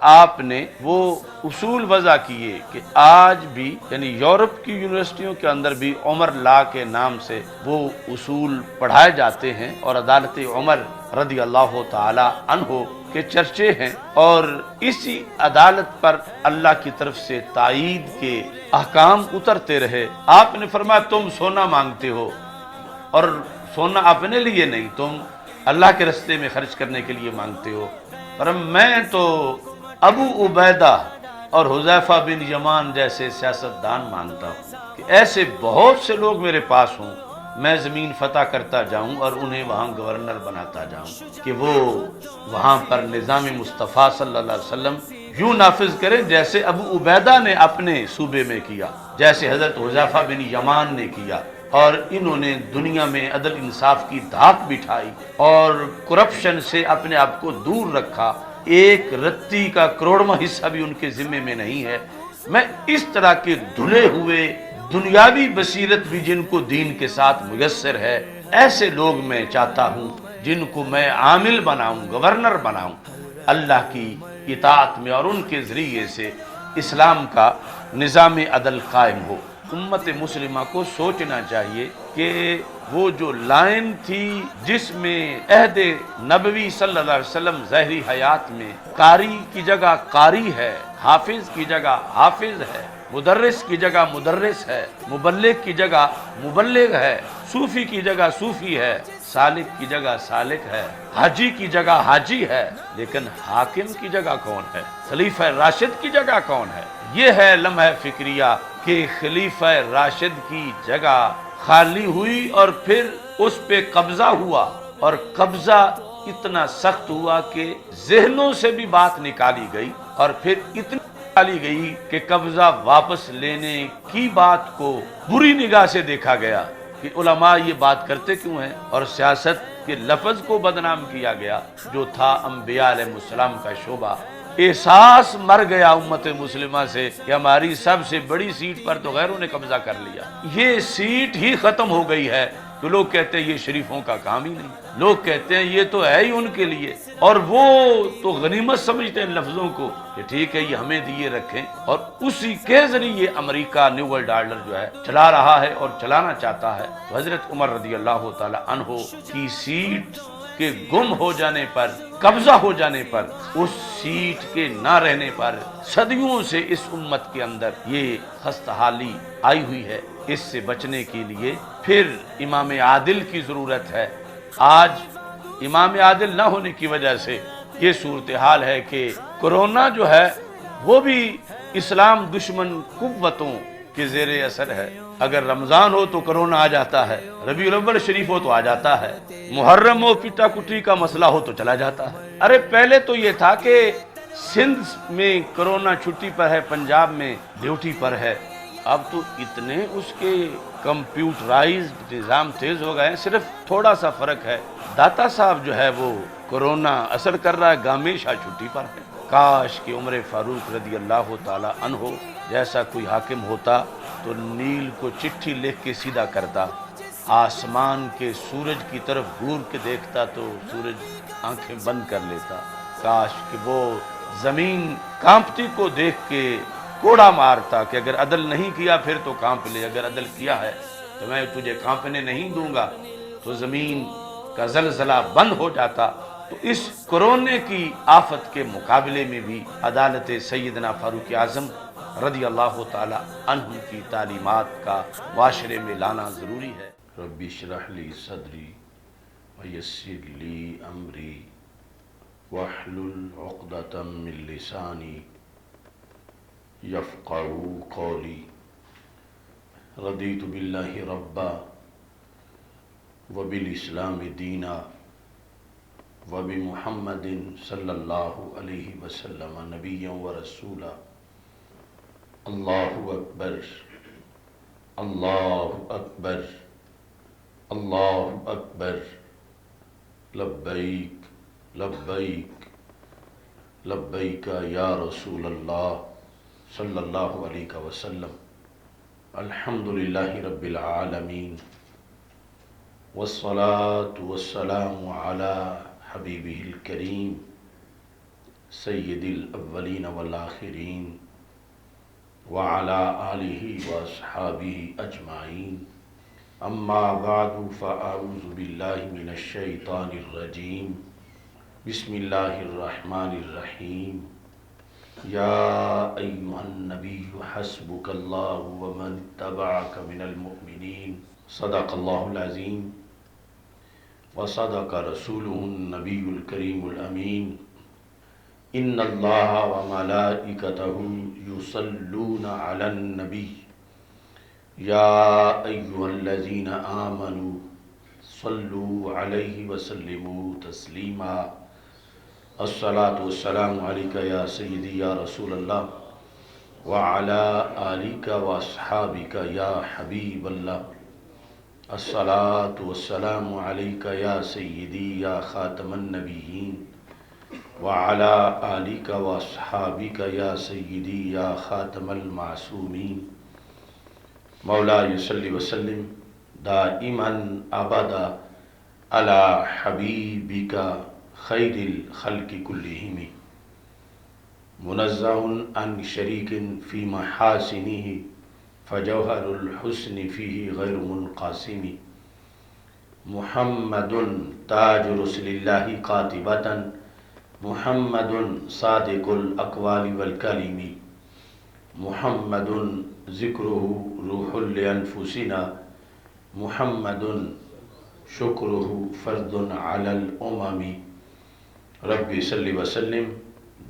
آپ نے وہ اصول وضع کیے کہ آج بھی یعنی یورپ کی یونیورسٹیوں کے اندر بھی عمر لا کے نام سے وہ اصول پڑھائے جاتے ہیں اور عدالت عمر رضی اللہ تعالی عنہ کے چرچے ہیں، اور اسی عدالت پر اللہ کی طرف سے تائید کے احکام اترتے رہے۔ آپ نے فرمایا تم سونا مانگتے ہو، اور سونا اپنے لیے نہیں، تم اللہ کے راستے میں خرچ کرنے کے لیے مانگتے ہو، پر میں تو ابو عبیدہ اور حذیفہ بن یمان جیسے سیاستدان مانگتا ہوں کہ ایسے بہت سے لوگ میرے پاس ہوں، میں زمین فتح کرتا جاؤں اور انہیں وہاں گورنر بناتا جاؤں کہ وہ وہاں پر نظام مصطفیٰ صلی اللہ علیہ وسلم یوں نافذ کریں جیسے ابو عبیدہ نے اپنے صوبے میں کیا، جیسے حضرت حذیفہ بن یمان نے کیا، اور انہوں نے دنیا میں عدل انصاف کی دھاک بٹھائی اور کرپشن سے اپنے آپ کو دور رکھا، ایک رتی کا کروڑواں حصہ بھی ان کے ذمے میں نہیں ہے۔ میں اس طرح کے دھلے ہوئے دنیاوی بصیرت بھی جن کو دین کے ساتھ میسر ہے، ایسے لوگ میں چاہتا ہوں جن کو میں عامل بناؤں، گورنر بناؤں اللہ کی اطاعت میں، اور ان کے ذریعے سے اسلام کا نظام عدل قائم ہو۔ امت مسلمہ کو سوچنا چاہیے کہ وہ جو لائن تھی جس میں عہد نبوی صلی اللہ علیہ وسلم ظاہری حیات میں قاری کی جگہ قاری ہے، حافظ کی جگہ حافظ ہے، مدرس کی جگہ مدرس ہے، مبلغ کی جگہ مبلغ ہے، صوفی کی جگہ صوفی ہے، سالک کی جگہ سالک ہے، حاجی کی جگہ حاجی ہے، لیکن حاکم کی جگہ کون ہے؟ خلیفہ راشد کی جگہ کون ہے؟ یہ ہے لمحہ فکریہ کہ خلیفہ راشد کی جگہ خالی ہوئی اور پھر اس پہ قبضہ ہوا، اور قبضہ اتنا سخت ہوا کہ ذہنوں سے بھی بات نکالی گئی، اور پھر اتنی نکالی گئی کہ قبضہ واپس لینے کی بات کو بری نگاہ سے دیکھا گیا کہ علماء یہ بات کرتے کیوں ہیں، اور سیاست کے لفظ کو بدنام کیا گیا جو تھا انبیاء علیہ السلام کا شعبہ۔ احساس مر گیا امت مسلمہ سے کہ ہماری سب سے بڑی سیٹ پر تو غیروں نے قبضہ کر لیا، یہ سیٹ ہی ختم ہو گئی ہے تو لوگ کہتے ہیں یہ شریفوں کا کام ہی نہیں، لوگ کہتے ہیں یہ تو ہے ہی ان کے لیے، اور وہ تو غنیمت سمجھتے ہیں لفظوں کو کہ ٹھیک ہے یہ ہمیں دیے رکھیں، اور اسی کے ذریعے امریکہ نیو ورلڈ آرڈر جو ہے چلا رہا ہے اور چلانا چاہتا ہے۔ تو حضرت عمر رضی اللہ تعالی عنہ کی سیٹ کے گم ہو جانے پر، قبضہ ہو جانے پر، اس سیٹ کے نہ رہنے پر صدیوں سے اس امت کے اندر یہ خستحالی آئی ہوئی ہے۔ اس سے بچنے کے لیے پھر امام عادل کی ضرورت ہے۔ آج امام عادل نہ ہونے کی وجہ سے یہ صورتحال ہے کہ کرونا جو ہے وہ بھی اسلام دشمن قوتوں کے زیر اثر ہے۔ اگر رمضان ہو تو کرونا آ جاتا ہے، ربیع الاول شریف ہو تو آ جاتا ہے، محرم ہو پٹا کٹی کا مسئلہ ہو تو چلا جاتا ہے۔ ارے پہلے تو یہ تھا کہ سندھ میں کرونا چھٹی پر ہے، پنجاب میں ڈیوٹی پر ہے، اب تو اتنے اس کے کمپیوٹرائزڈ نظام تیز ہو گئے ہیں، صرف تھوڑا سا فرق ہے، داتا صاحب جو ہے وہ کرونا اثر کر رہا ہے، گامیشہ چھٹی پر ہے۔ کاش کہ عمر فاروق رضی اللہ تعالی عنہ جیسا کوئی حاکم ہوتا تو نیل کو چٹھی لکھ کے سیدھا کرتا، آسمان کے سورج کی طرف گور کے دیکھتا تو سورج آنکھیں بند کر لیتا۔ کاش کہ وہ زمین کانپتی کو دیکھ کے کوڑا مارتا کہ اگر عدل نہیں کیا پھر تو کانپ لے، اگر عدل کیا ہے تو میں تجھے کانپنے نہیں دوں گا، تو زمین کا زلزلہ بند ہو جاتا۔ تو اس کرونے کی آفت کے مقابلے میں بھی عدالت سیدنا فاروق اعظم رضی اللہ تعالی عنہ کی تعلیمات کا معاشرے میں لانا ضروری ہے۔ رب اشرح لی صدری ویسر لی امری واحلل عقدۃ من لسانی یفقہوا قولی۔ رضیت باللہ ربا وبالاسلام دینا وبمحمد صلی اللہ علیہ وسلم نبیا ورسولا۔ اللہ اکبر، اللہ اکبر، اللہ اکبر، لبیک لبیک لبیک یا رسول اللہ صلی اللہ علیہ وسلم۔ الحمدللہ رب العالمین والصلاة والسلام علی حبیبہ الکریم سید الاولین والآخرین وعلی آلہ واصحابہ اجمعین اما بعد فاعوذ باللہ من الشیطان الرجیم بسم اللہ الرحمن الرحیم یا ایہا النبی حسبک اللہ ومن اتبعک من المؤمنین صدق اللہ العظیم وصدق رسولہ النبی الکریم الامین ان اللہ وملائکتہ یصلون علی النبی یا ایہا الذین آمنوا صلوا علیہ وسلموا تسلیما الصلاة والسلام علیکہ یا سیدی یا رسول اللہ وعلی آلک واصحابک یا حبیب اللہ الصلاة والسلام علیکہ یا سیدی یا خاتم النبیین وعلی آلک واصحابک یا سیدی یا خاتم المعصومین مولا صلی وسلم دائما ابدا علی حبیبک خیر الخلق کلہم منزہ عن شریک فی محاسنہ فجوہر الحسن فیہ غیر منقاسم محمد تاج رسل اللہ قاطبۃ محمد صادق الاقوال والکلم محمد ذکرہ روح لانفسنا محمد شکرہ فرد علی الامم رب صلی وسلم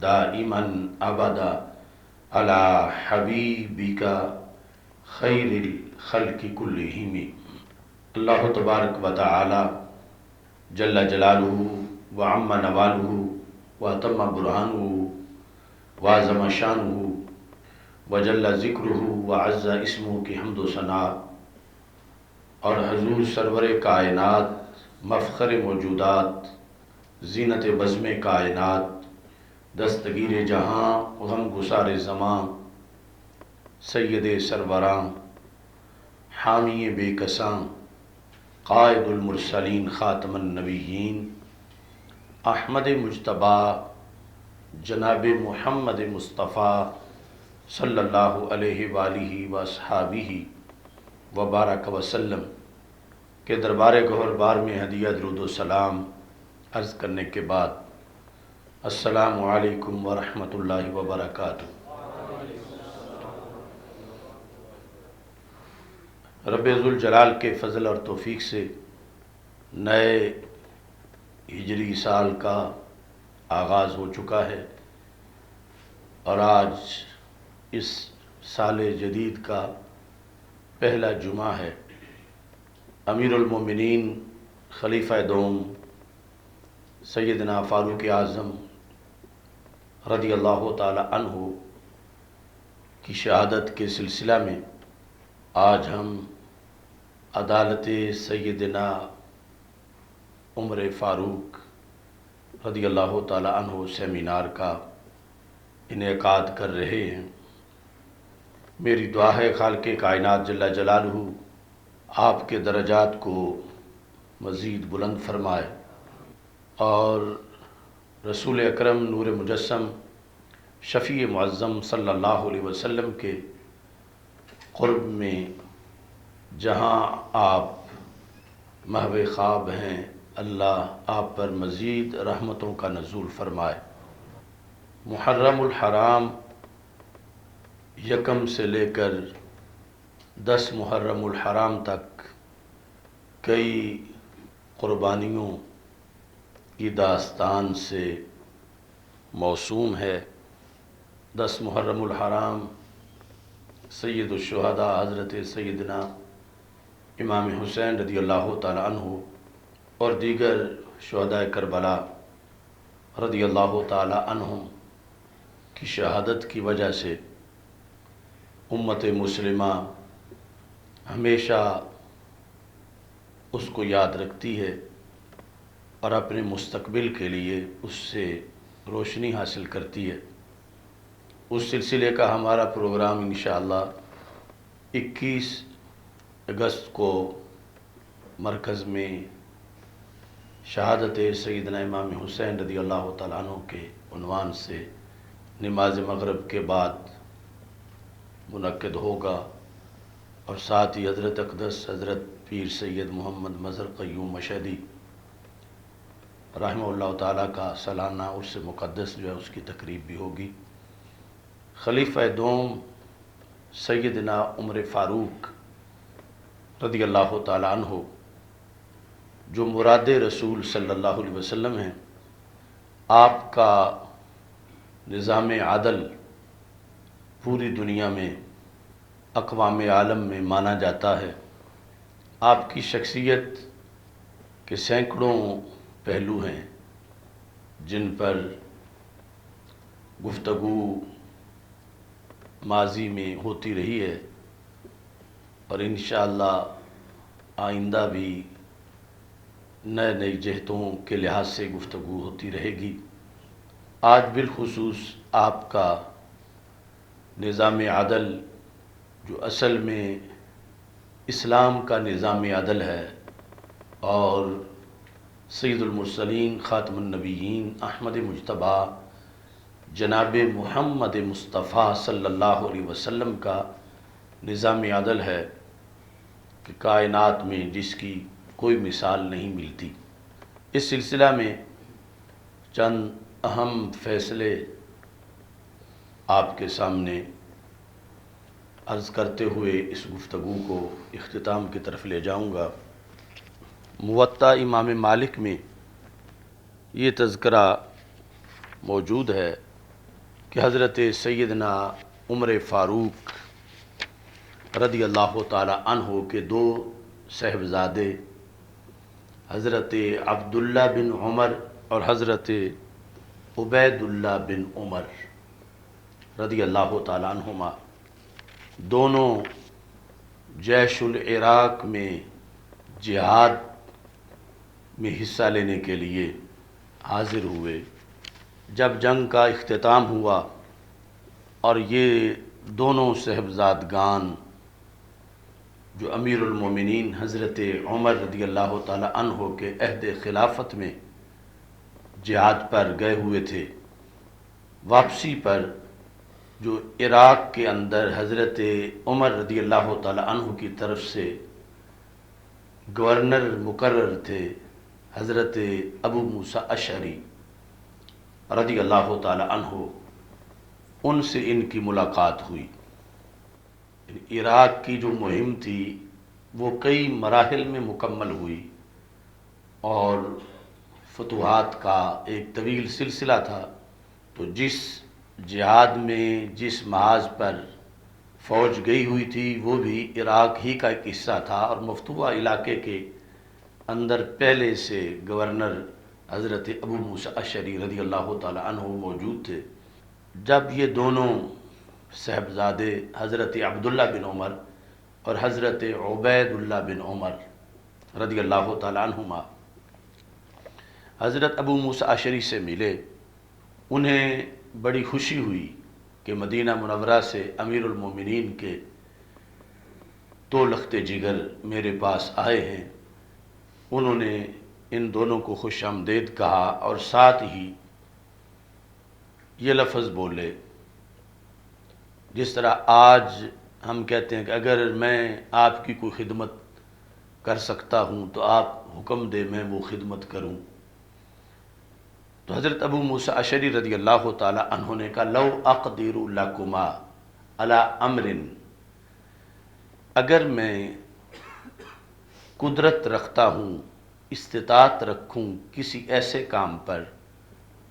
دائما ابدا علی حبیبک خیر الخلق کلہم۔ اللہ تبارک و تعالی جل جلالہ وعم نوالہ واتم برہانہ وعظم شانہ وجل ذکرہ وعز اسمہ کی حمد و ثناء اور حضور سرور کائنات مفخر موجودات زینت بزم کائنات دستگیر جہاں غم گسار زماں سید سروراں حامی بے کساں قائد المرسلین خاتم النبیین احمد مجتبی جناب محمد مصطفیٰ صلی اللہ علیہ وآلہ واصحابہ وبارک وسلم کے دربار گوہر بار میں ہدیہ درود و سلام عرض کرنے کے بعد السلام علیکم ورحمۃ اللہ وبرکاتہ۔ رب ذوالجلال کے فضل اور توفیق سے نئے ہجری سال کا آغاز ہو چکا ہے اور آج اس سال جدید کا پہلا جمعہ ہے۔ امیر المومنین خلیفہ دوم سیدنا فاروق اعظم رضی اللہ تعالی عنہ کی شہادت کے سلسلہ میں آج ہم عدالت سیدنا عمر فاروق رضی اللہ تعالی عنہ سیمینار کا انعقاد کر رہے ہیں۔ میری دعا ہے خالق کائنات جل جلالہ آپ کے درجات کو مزید بلند فرمائے اور رسول اکرم نور مجسم شفیع معظم صلی اللہ علیہ وسلم کے قرب میں جہاں آپ محو خواب ہیں اللہ آپ پر مزید رحمتوں کا نزول فرمائے۔ محرم الحرام یکم سے لے کر 10 محرم الحرام تک کئی قربانیوں کی داستان سے موسوم ہے۔ 10 محرم الحرام سید الشہداء حضرت سیدنا امام حسین رضی اللہ تعالی عنہ اور دیگر شہداء کربلا رضی اللہ تعالی عنہم کی شہادت کی وجہ سے امت مسلمہ ہمیشہ اس کو یاد رکھتی ہے اور اپنے مستقبل کے لیے اس سے روشنی حاصل کرتی ہے۔ اس سلسلے کا ہمارا پروگرام انشاءاللہ 21 اگست کو مرکز میں شہادت سیدنا امام حسین رضی اللہ تعالیٰ عنہ کے عنوان سے نماز مغرب کے بعد منعقد ہوگا، اور ساتھ ہی حضرت اقدس حضرت پیر سید محمد مظہر قیوم مشہدی رحمہ اللہ تعالیٰ کا سالانہ عرس مقدس جو ہے اس کی تقریب بھی ہوگی۔ خلیفہ دوم سیدنا عمر فاروق رضی اللہ تعالیٰ عنہ جو مراد رسول صلی اللہ علیہ وسلم ہیں، آپ کا نظام عدل پوری دنیا میں اقوام عالم میں مانا جاتا ہے۔ آپ کی شخصیت کے سینکڑوں پہلو ہیں جن پر گفتگو ماضی میں ہوتی رہی ہے، اور انشاءاللہ آئندہ بھی نئے نئی جہتوں کے لحاظ سے گفتگو ہوتی رہے گی۔ آج بالخصوص آپ کا نظام عدل جو اصل میں اسلام کا نظام عدل ہے، اور سید المرسلین خاتم النبیین احمد مجتبیٰ جناب محمد مصطفیٰ صلی اللہ علیہ وسلم کا نظام عدل ہے کہ کائنات میں جس کی کوئی مثال نہیں ملتی۔ اس سلسلہ میں چند اہم فیصلے آپ کے سامنے عرض کرتے ہوئے اس گفتگو کو اختتام کی طرف لے جاؤں گا۔ موطا امام مالک میں یہ تذکرہ موجود ہے کہ حضرت سیدنا عمر فاروق رضی اللہ تعالی عنہ کے دو صاحبزادے حضرت عبداللہ بن عمر اور حضرت عبید اللہ بن عمر رضی اللہ تعالی عنہما دونوں جیش العراق میں جہاد میں حصہ لینے کے لیے حاضر ہوئے۔ جب جنگ کا اختتام ہوا اور یہ دونوں صاحبزادگان جو امیر المومنین حضرت عمر رضی اللہ تعالی عنہ کے عہد خلافت میں جہاد پر گئے ہوئے تھے، واپسی پر جو عراق کے اندر حضرت عمر رضی اللہ تعالی عنہ کی طرف سے گورنر مقرر تھے حضرت ابو موسیٰ اشعری رضی اللہ تعالی عنہ، ان سے ان کی ملاقات ہوئی۔ عراق کی جو مہم تھی وہ کئی مراحل میں مکمل ہوئی، اور فتوحات کا ایک طویل سلسلہ تھا۔ تو جس جہاد میں جس محاذ پر فوج گئی ہوئی تھی وہ بھی عراق ہی کا ایک حصہ تھا، اور مفتوحہ علاقے کے اندر پہلے سے گورنر حضرت ابو موسیٰ اشعری رضی اللہ تعالی عنہ موجود تھے۔ جب یہ دونوں صاحبزادے حضرت عبداللہ بن عمر اور حضرت عبید اللہ بن عمر رضی اللہ تعالی عنہما حضرت ابو موسیٰ اشعری سے ملے، انہیں بڑی خوشی ہوئی کہ مدینہ منورہ سے امیر المومنین کے دو لخت جگر میرے پاس آئے ہیں۔ انہوں نے ان دونوں کو خوش آمدید کہا، اور ساتھ ہی یہ لفظ بولے جس طرح آج ہم کہتے ہیں کہ اگر میں آپ کی کوئی خدمت کر سکتا ہوں تو آپ حکم دے میں وہ خدمت کروں۔ تو حضرت ابو موسیٰ اشعری رضی اللہ تعالی عنہ نے کہا لو اقدر لکما علی امر، اگر میں قدرت رکھتا ہوں، استطاعت رکھوں کسی ایسے کام پر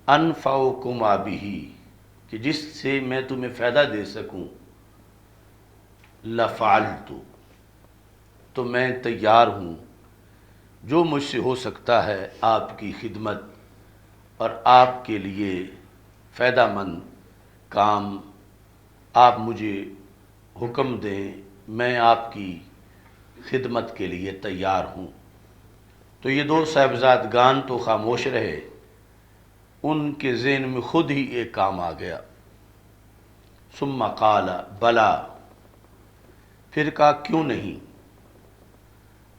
انفعکما بہ، کہ جس سے میں تمہیں فائدہ دے سکوں، لفعلت، تو میں تیار ہوں جو مجھ سے ہو سکتا ہے آپ کی خدمت اور آپ کے لیے فائدہ مند کام آپ مجھے حکم دیں، میں آپ کی خدمت کے لیے تیار ہوں۔ تو یہ دو صاحبزادگان تو خاموش رہے، ان کے ذہن میں خود ہی ایک کام آ گیا۔ ثم قال بلا، پھر کہا کیوں نہیں،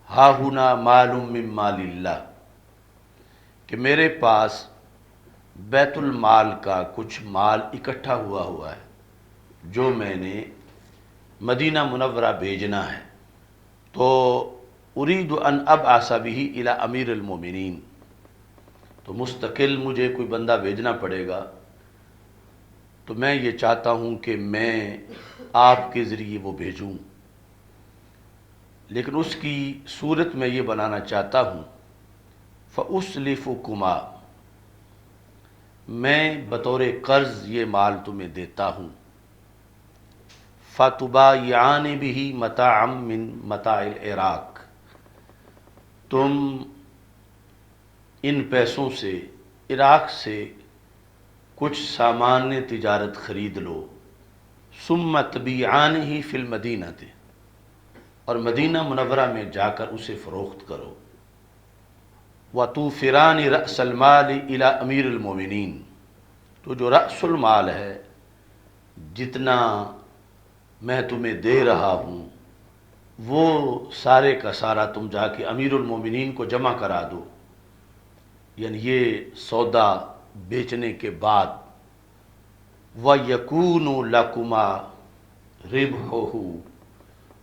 ہا ہنا مال من مال اللہ، کہ میرے پاس بیت المال کا کچھ مال اکٹھا ہوا ہے جو میں نے مدینہ منورہ بھیجنا ہے، تو ارید ان ابعث به الی امیر المومنین، تو مستقل مجھے کوئی بندہ بھیجنا پڑے گا، تو میں یہ چاہتا ہوں کہ میں آپ کے ذریعے وہ بھیجوں، لیکن اس کی صورت میں یہ بنانا چاہتا ہوں فَأُسْلِفُكُمَا، میں بطور قرض یہ مال تمہیں دیتا ہوں، فَتُبَايِعَانِ بِهِ مَتَاعًا مِّن مَتَاعِ الْعِرَاقِ، تم ان پیسوں سے عراق سے کچھ سامان تجارت خرید لو، ثُمَّ تَبِيعَانِهِ فِي الْمَدِينَةِ، اور مدینہ منورہ میں جا کر اسے فروخت کرو، وَتُوفِرَانِ رَأْسَ الْمَالِ إِلَى أَمِيرِ الْمُؤْمِنِينَ، تو جو رأس المال ہے، جتنا میں تمہیں دے رہا ہوں، وہ سارے کا سارا تم جا کے امیر المومنین کو جمع کرا دو، یعنی یہ سودا بیچنے کے بعد، وَيَكُونُ لَكُمَا رِبْحُهُ،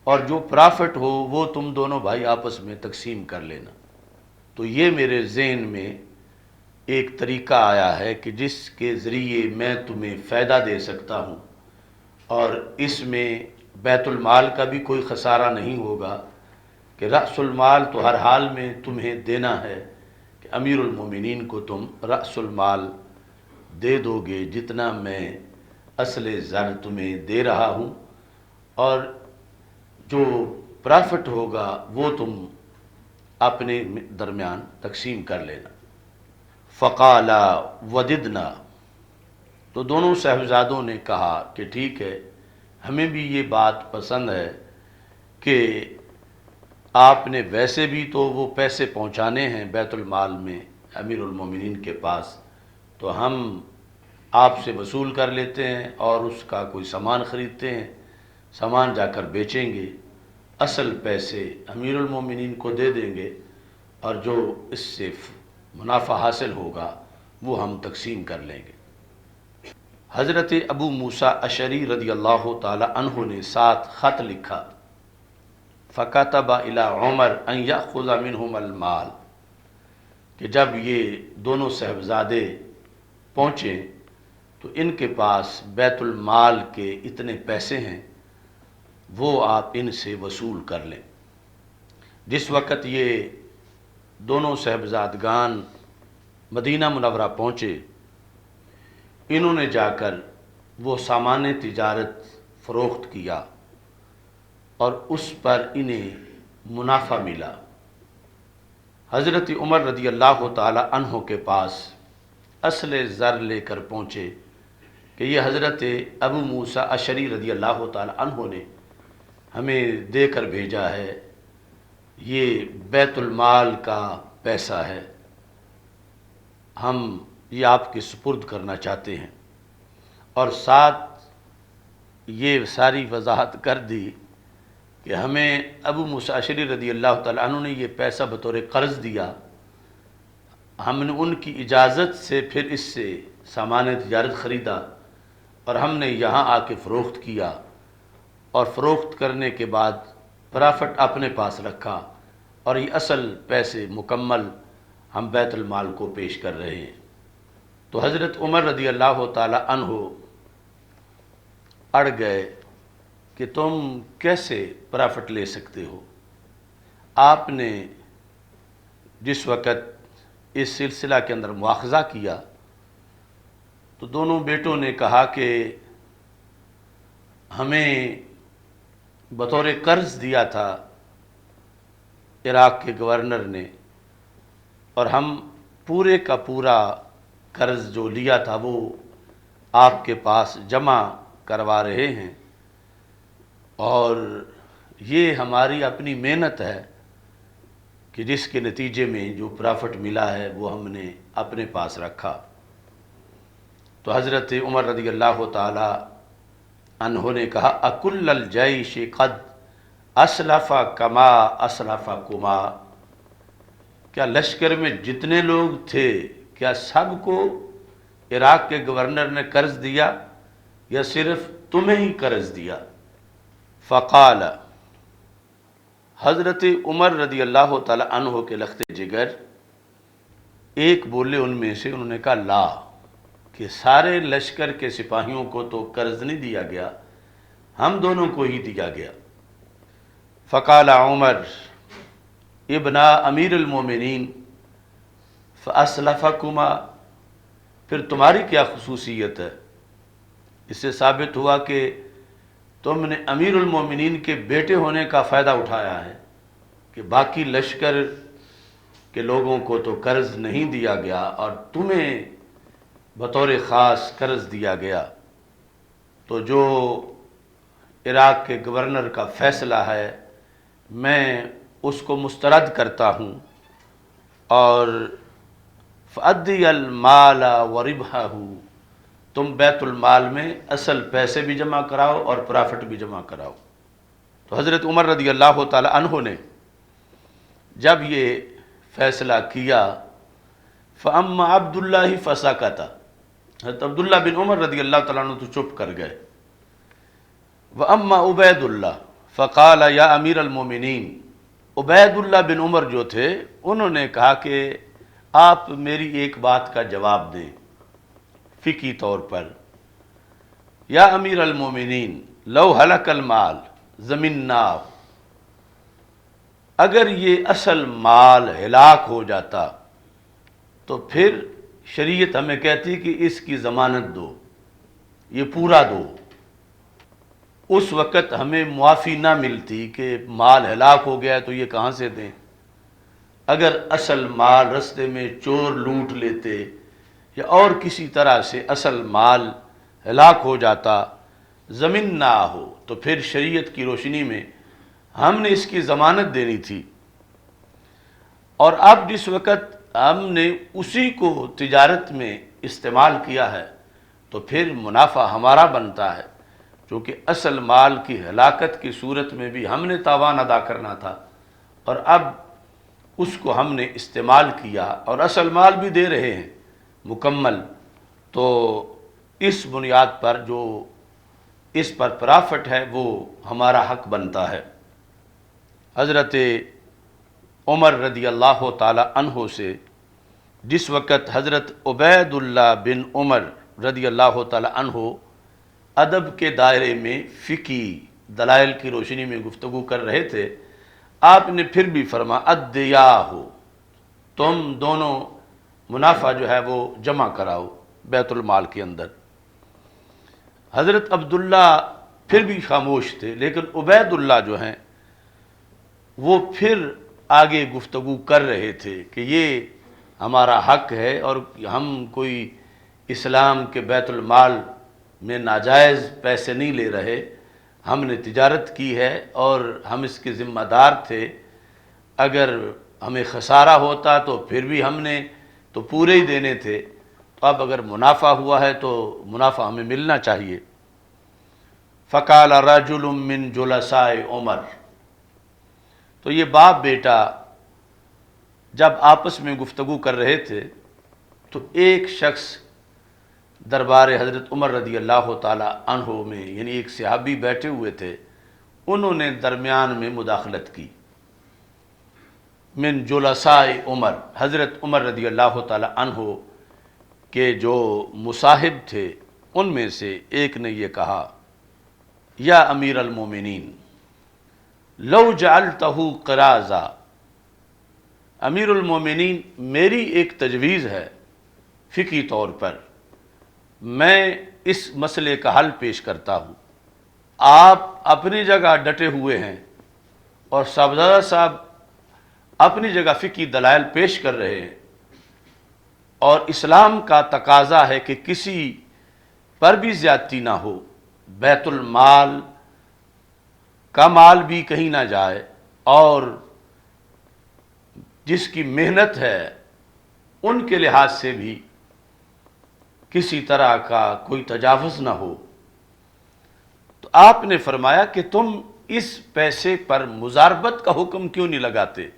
اور جو پرافٹ ہو وہ تم دونوں بھائی آپس میں تقسیم کر لینا۔ تو یہ میرے ذہن میں ایک طریقہ آیا ہے کہ جس کے ذریعے میں تمہیں فائدہ دے سکتا ہوں، اور اس میں بیت المال کا بھی کوئی خسارہ نہیں ہوگا کہ رأس المال تو ہر حال میں تمہیں دینا ہے، کہ امیر المومنین کو تم رأس المال دے دو گے جتنا میں اصل زر تمہیں دے رہا ہوں، اور جو پرافٹ ہوگا وہ تم اپنے درمیان تقسیم کر لینا۔ فقالا وددنا، تو دونوں صاحبزادوں نے کہا کہ ٹھیک ہے، ہمیں بھی یہ بات پسند ہے کہ آپ نے ویسے بھی تو وہ پیسے پہنچانے ہیں بیت المال میں امیر المومنین کے پاس، تو ہم آپ سے وصول کر لیتے ہیں اور اس کا کوئی سامان خریدتے ہیں، سامان جا کر بیچیں گے، اصل پیسے امیر المومنین کو دے دیں گے، اور جو اس سے منافع حاصل ہوگا وہ ہم تقسیم کر لیں گے۔ حضرت ابو موسیٰ اشعری رضی اللہ تعالی عنہ نے ساتھ خط لکھا، فَكَتَبَ إِلَىٰ عُمَرَ أَن يَأْخُذَ مِنْهُمَ الْمَالَ، کہ جب یہ دونوں صاحبزادے پہنچے تو ان کے پاس بیت المال کے اتنے پیسے ہیں، وہ آپ ان سے وصول کر لیں۔ جس وقت یہ دونوں صاحبزادگان مدینہ منورہ پہنچے، انہوں نے جا کر وہ سامان تجارت فروخت کیا اور اس پر انہیں منافع ملا۔ حضرت عمر رضی اللہ تعالی عنہ کے پاس اصل زر لے کر پہنچے کہ یہ حضرت ابو موسیٰ اشعری رضی اللہ تعالی عنہ نے ہمیں دے کر بھیجا ہے، یہ بیت المال کا پیسہ ہے، ہم یہ آپ کے سپرد کرنا چاہتے ہیں، اور ساتھ یہ ساری وضاحت کر دی کہ ہمیں ابو موسیٰ اشعری رضی اللہ تعالیٰ عنہ نے یہ پیسہ بطور قرض دیا، ہم نے ان کی اجازت سے پھر اس سے سامان تجارت خریدا، اور ہم نے یہاں آ کے فروخت کیا، اور فروخت کرنے کے بعد پرافٹ اپنے پاس رکھا، اور یہ اصل پیسے مکمل ہم بیت المال کو پیش کر رہے ہیں۔ تو حضرت عمر رضی اللہ تعالی عنہ اڑ گئے کہ تم کیسے پرافٹ لے سکتے ہو؟ آپ نے جس وقت اس سلسلہ کے اندر مواخذہ کیا تو دونوں بیٹوں نے کہا کہ ہمیں بطور قرض دیا تھا عراق کے گورنر نے، اور ہم پورے کا پورا قرض جو لیا تھا وہ آپ کے پاس جمع کروا رہے ہیں، اور یہ ہماری اپنی محنت ہے کہ جس کے نتیجے میں جو پرافٹ ملا ہے وہ ہم نے اپنے پاس رکھا۔ تو حضرت عمر رضی اللہ تعالی عنہ نے کہا اکل الجیش قد اسلف کما اسلفکما، کیا لشکر میں جتنے لوگ تھے کیا سب کو عراق کے گورنر نے قرض دیا یا صرف تمہیں ہی قرض دیا؟ فقال، حضرت عمر رضی اللہ تعالی عنہ کے لخت جگر ایک بولے ان میں سے، انہوں نے کہا لا، کہ سارے لشکر کے سپاہیوں کو تو قرض نہیں دیا گیا، ہم دونوں کو ہی دیا گیا۔ فقال عمر ابن امیر المومنین فاسلفکما، پھر تمہاری کیا خصوصیت ہے؟ اس سے ثابت ہوا کہ تم نے امیر المومنین کے بیٹے ہونے کا فائدہ اٹھایا ہے کہ باقی لشکر کے لوگوں کو تو قرض نہیں دیا گیا اور تمہیں بطور خاص قرض دیا گیا۔ تو جو عراق کے گورنر کا فیصلہ ہے میں اس کو مسترد کرتا ہوں، اور فَأَدِّيَ الْمَالَ وَرِبْحَهُ، تم بیت المال میں اصل پیسے بھی جمع کراؤ اور پرافٹ بھی جمع کراؤ۔ تو حضرت عمر رضی اللہ تعالی عنہ نے جب یہ فیصلہ کیا، فَأَمَّا عبداللہ فَسَكَتَ، حضرت عبداللہ بن عمر رضی اللہ تعالیٰ عنہ تو چپ کر گئے۔ وَأَمَّا عُبَيْدُ اللَّهِ فَقَالَ يَا أَمِيرَ الْمُؤْمِنِينَ، عبید اللہ بن عمر جو تھے انہوں نے کہا کہ آپ میری ایک بات کا جواب دیں فقہی طور پر۔ یا امیر المومنین لو ہلک المال ضمناہ، اگر یہ اصل مال ہلاک ہو جاتا تو پھر شریعت ہمیں کہتی کہ اس کی ضمانت دو، یہ پورا دو۔ اس وقت ہمیں معافی نہ ملتی کہ مال ہلاک ہو گیا ہے تو یہ کہاں سے دیں۔ اگر اصل مال رستے میں چور لوٹ لیتے یا اور کسی طرح سے اصل مال ہلاک ہو جاتا، زمین نہ ہو، تو پھر شریعت کی روشنی میں ہم نے اس کی ضمانت دینی تھی۔ اور اب جس وقت ہم نے اسی کو تجارت میں استعمال کیا ہے تو پھر منافع ہمارا بنتا ہے، چونکہ اصل مال کی ہلاکت کی صورت میں بھی ہم نے تاوان ادا کرنا تھا، اور اب اس کو ہم نے استعمال کیا اور اصل مال بھی دے رہے ہیں مکمل، تو اس بنیاد پر جو اس پر پرافٹ ہے وہ ہمارا حق بنتا ہے۔ حضرت عمر رضی اللہ تعالی عنہ سے جس وقت حضرت عبید اللہ بن عمر رضی اللہ تعالی عنہ ادب کے دائرے میں فقہی دلائل کی روشنی میں گفتگو کر رہے تھے، آپ نے پھر بھی فرما ادیاہ، تم دونوں منافع جو ہے وہ جمع کراؤ بیت المال کے اندر۔ حضرت عبداللہ پھر بھی خاموش تھے، لیکن عبید اللہ جو ہیں وہ پھر آگے گفتگو کر رہے تھے کہ یہ ہمارا حق ہے اور ہم کوئی اسلام کے بیت المال میں ناجائز پیسے نہیں لے رہے، ہم نے تجارت کی ہے اور ہم اس کے ذمہ دار تھے، اگر ہمیں خسارہ ہوتا تو پھر بھی ہم نے تو پورے ہی دینے تھے، تو اب اگر منافع ہوا ہے تو منافع ہمیں ملنا چاہیے۔ فقال رجل من جلساء عمر، تو یہ باپ بیٹا جب آپس میں گفتگو کر رہے تھے تو ایک شخص دربار حضرت عمر رضی اللہ تعالی عنہ میں، یعنی ایک صحابی بیٹھے ہوئے تھے، انہوں نے درمیان میں مداخلت کی۔ من جلساء عمر، حضرت عمر رضی اللہ تعالی عنہ کے جو مصاحب تھے ان میں سے ایک نے یہ کہا، یا امیر المومنین لو جعلتہ قرازا، امیر المومنین میری ایک تجویز ہے فقہی طور پر، میں اس مسئلے کا حل پیش کرتا ہوں۔ آپ اپنی جگہ ڈٹے ہوئے ہیں اور صاحبزادہ صاحب اپنی جگہ فقہی دلائل پیش کر رہے ہیں، اور اسلام کا تقاضا ہے کہ کسی پر بھی زیادتی نہ ہو، بیت المال کا مال بھی کہیں نہ جائے، اور جس کی محنت ہے ان کے لحاظ سے بھی کسی طرح کا کوئی تجاوز نہ ہو۔ تو آپ نے فرمایا کہ تم اس پیسے پر مضاربت کا حکم کیوں نہیں لگاتے؟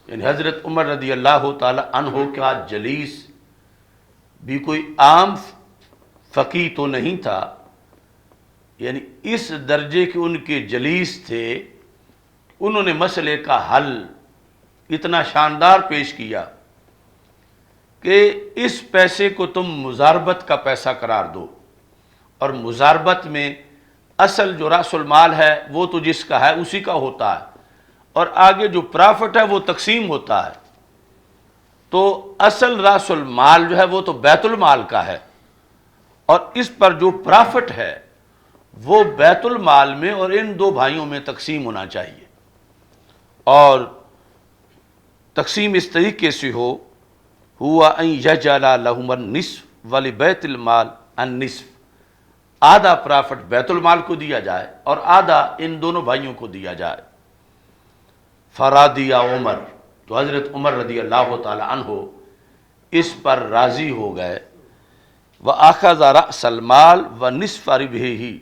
یعنی حضرت عمر رضی اللہ تعالی عنہ کا جلیس بھی کوئی عام فقی تو نہیں تھا، یعنی اس درجے کے ان کے جلیس تھے، انہوں نے مسئلے کا حل اتنا شاندار پیش کیا کہ اس پیسے کو تم مزاربت کا پیسہ قرار دو، اور مزاربت میں اصل جو راس المال ہے وہ تو جس کا ہے اسی کا ہوتا ہے، اور آگے جو پرافٹ ہے وہ تقسیم ہوتا ہے، تو اصل راس المال جو ہے وہ تو بیت المال کا ہے، اور اس پر جو پرافٹ ہے وہ بیت المال میں اور ان دو بھائیوں میں تقسیم ہونا چاہیے، اور تقسیم اس طریقے سے ہوا ان یجعل لہم النصف ولبیت المال النصف، آدھا پرافٹ بیت المال کو دیا جائے اور آدھا ان دونوں بھائیوں کو دیا جائے۔ فرادی عمر، تو حضرت عمر رضی اللہ تعالی عنہ اس پر راضی ہو گئے، وَأَخَذَ رَأْسَ الْمَالِ وَنِصْفَ رِبْحِهِ،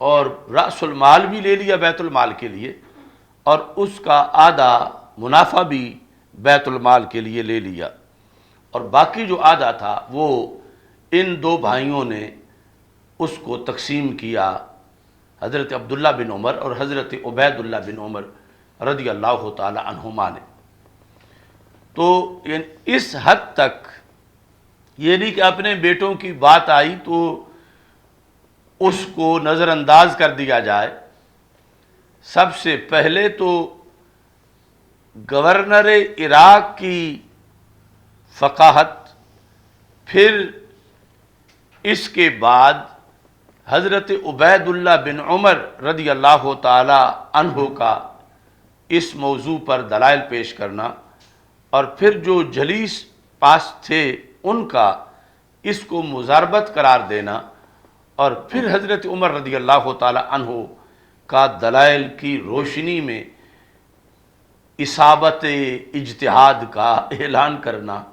اور رأس المال بھی لے لیا بیت المال کے لیے، اور اس کا آدھا منافع بھی بیت المال کے لیے لے لیا، اور باقی جو آدھا تھا وہ ان دو بھائیوں نے اس کو تقسیم کیا، حضرت عبداللہ بن عمر اور حضرت عبید اللہ بن عمر رضی اللہ تعالی عنہما نے۔ تو اس حد تک یہ نہیں کہ اپنے بیٹوں کی بات آئی تو اس کو نظر انداز کر دیا جائے، سب سے پہلے تو گورنر عراق کی فقاہت، پھر اس کے بعد حضرت عبید اللہ بن عمر رضی اللہ تعالی عنہ کا اس موضوع پر دلائل پیش کرنا، اور پھر جو جلیس پاس تھے ان کا اس کو مزاربت قرار دینا، اور پھر حضرت عمر رضی اللہ تعالی عنہ کا دلائل کی روشنی میں اصابت اجتہاد کا اعلان کرنا،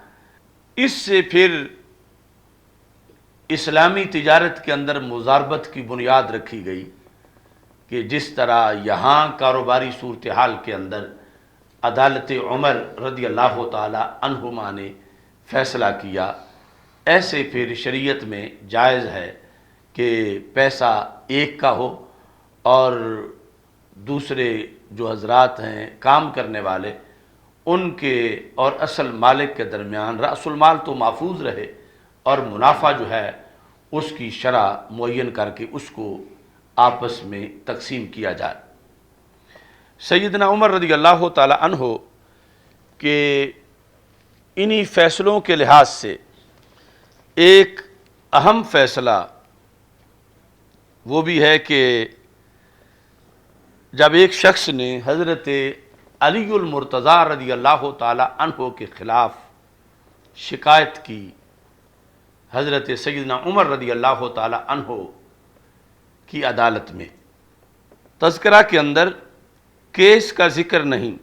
اس سے پھر اسلامی تجارت کے اندر مزاربت کی بنیاد رکھی گئی کہ جس طرح یہاں کاروباری صورتحال کے اندر عدالت عمر رضی اللہ تعالی عنہما نے فیصلہ کیا، ایسے پھر شریعت میں جائز ہے کہ پیسہ ایک کا ہو اور دوسرے جو حضرات ہیں کام کرنے والے ان کے اور اصل مالک کے درمیان رأس المال تو محفوظ رہے، اور منافع جو ہے اس کی شرح معین کر کے اس کو آپس میں تقسیم کیا جائے۔ سیدنا عمر رضی اللہ تعالی عنہ کے انہی فیصلوں کے لحاظ سے ایک اہم فیصلہ وہ بھی ہے کہ جب ایک شخص نے حضرت علی المرتضیٰ رضی اللہ تعالی عنہ کے خلاف شکایت کی حضرت سیدنا عمر رضی اللہ تعالی عنہ کی عدالت میں، تذکرہ کے اندر کیس کا ذکر نہیں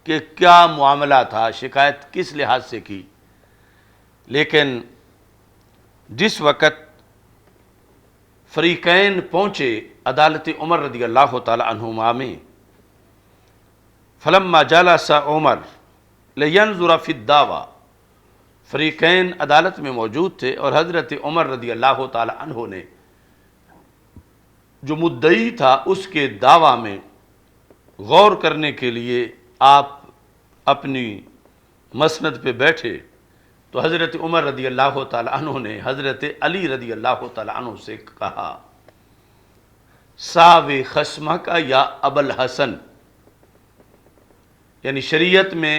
کہ کیا معاملہ تھا، شکایت کس لحاظ سے کی، لیکن جس وقت فریقین پہنچے عدالت عمر رضی اللہ تعالی عنہما میں، فلما جلس عمر لینظر فی الدعوی، فریقین عدالت میں موجود تھے اور حضرت عمر رضی اللہ تعالی عنہ نے جو مدعی تھا اس کے دعویٰ میں غور کرنے کے لیے آپ اپنی مسند پہ بیٹھے، تو حضرت عمر رضی اللہ تعالی عنہ نے حضرت علی رضی اللہ تعالی عنہ سے کہا، ساوِ خصمک یا ابا الحسن، یعنی شریعت میں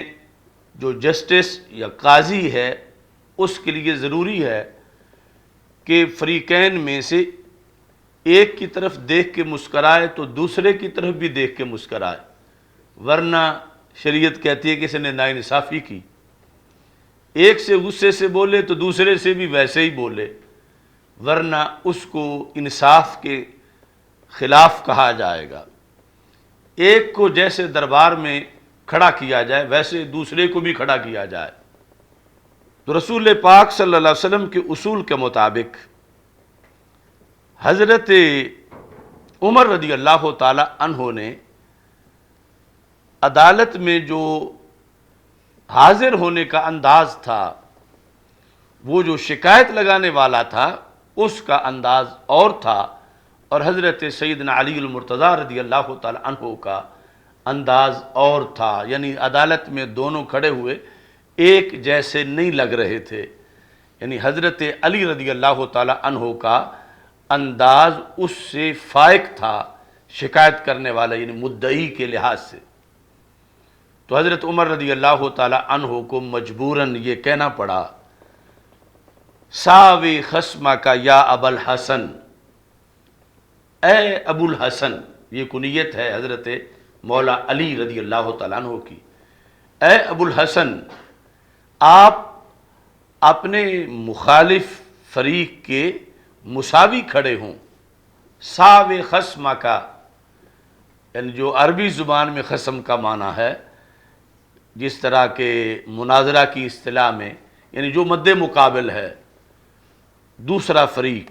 جو جسٹس یا قاضی ہے اس کے لیے ضروری ہے کہ فریقین میں سے ایک کی طرف دیکھ کے مسکرائے تو دوسرے کی طرف بھی دیکھ کے مسکرائے، ورنہ شریعت کہتی ہے کہ اس نے ناانصافی کی، ایک سے غصے سے بولے تو دوسرے سے بھی ویسے ہی بولے، ورنہ اس کو انصاف کے خلاف کہا جائے گا۔ ایک کو جیسے دربار میں کھڑا کیا جائے ویسے دوسرے کو بھی کھڑا کیا جائے۔ تو رسول پاک صلی اللہ علیہ وسلم کے اصول کے مطابق حضرت عمر رضی اللہ تعالی عنہ نے عدالت میں جو حاضر ہونے کا انداز تھا وہ جو شکایت لگانے والا تھا اس کا انداز اور تھا، اور حضرت سیدنا علی المرتضیٰ رضی اللہ تعالی عنہ کا انداز اور تھا، یعنی عدالت میں دونوں کھڑے ہوئے ایک جیسے نہیں لگ رہے تھے، یعنی حضرت علی رضی اللہ تعالی عنہ کا انداز اس سے فائق تھا شکایت کرنے والا یعنی مدعی کے لحاظ سے۔ تو حضرت عمر رضی اللہ تعالی عنہ کو مجبوراً یہ کہنا پڑا، ساوی خصمہ کا یا ابا الحسن، اے ابو الحسن، یہ کنیت ہے حضرت مولا علی رضی اللہ تعالیٰ عنہ کی، اے ابو الحسن آپ اپنے مخالف فریق کے مساوی کھڑے ہوں۔ ساوی خصمہ کا یعنی جو عربی زبان میں خصم کا معنی ہے، جس طرح کے مناظرہ کی اصطلاح میں یعنی جو مد مقابل ہے دوسرا فریق،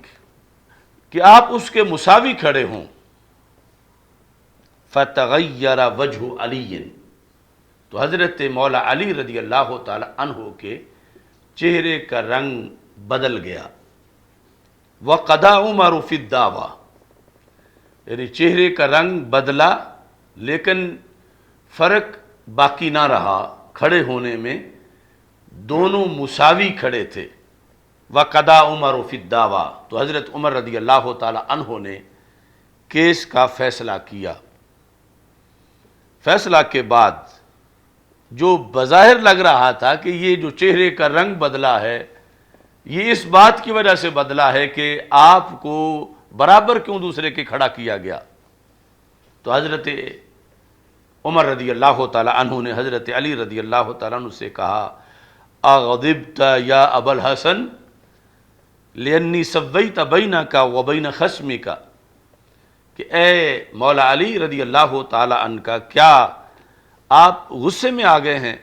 کہ آپ اس کے مساوی کھڑے ہوں۔ فتغیر وجہ علی، تو حضرت مولا علی رضی اللہ تعالی عنہ کے چہرے کا رنگ بدل گیا۔ وقضى عمر فی الدعویٰ، یعنی چہرے کا رنگ بدلا لیکن فرق باقی نہ رہا، کھڑے ہونے میں دونوں مساوی کھڑے تھے۔ وقضى عمر فی الدعویٰ، تو حضرت عمر رضی اللہ تعالی عنہ نے کیس کا فیصلہ کیا۔ فیصلہ کے بعد جو بظاہر لگ رہا تھا کہ یہ جو چہرے کا رنگ بدلا ہے یہ اس بات کی وجہ سے بدلا ہے کہ آپ کو برابر کیوں دوسرے کے کھڑا کیا گیا، تو حضرت عمر رضی اللہ تعالی عنہ نے حضرت علی رضی اللہ تعالیٰ عنہ سے کہا، اغضبت یا ابا الحسن لانی سویت بینک و بین خصمک، کہ اے مولا علی رضی اللہ تعالی عنہ کا کیا آپ غصے میں آ گئے ہیں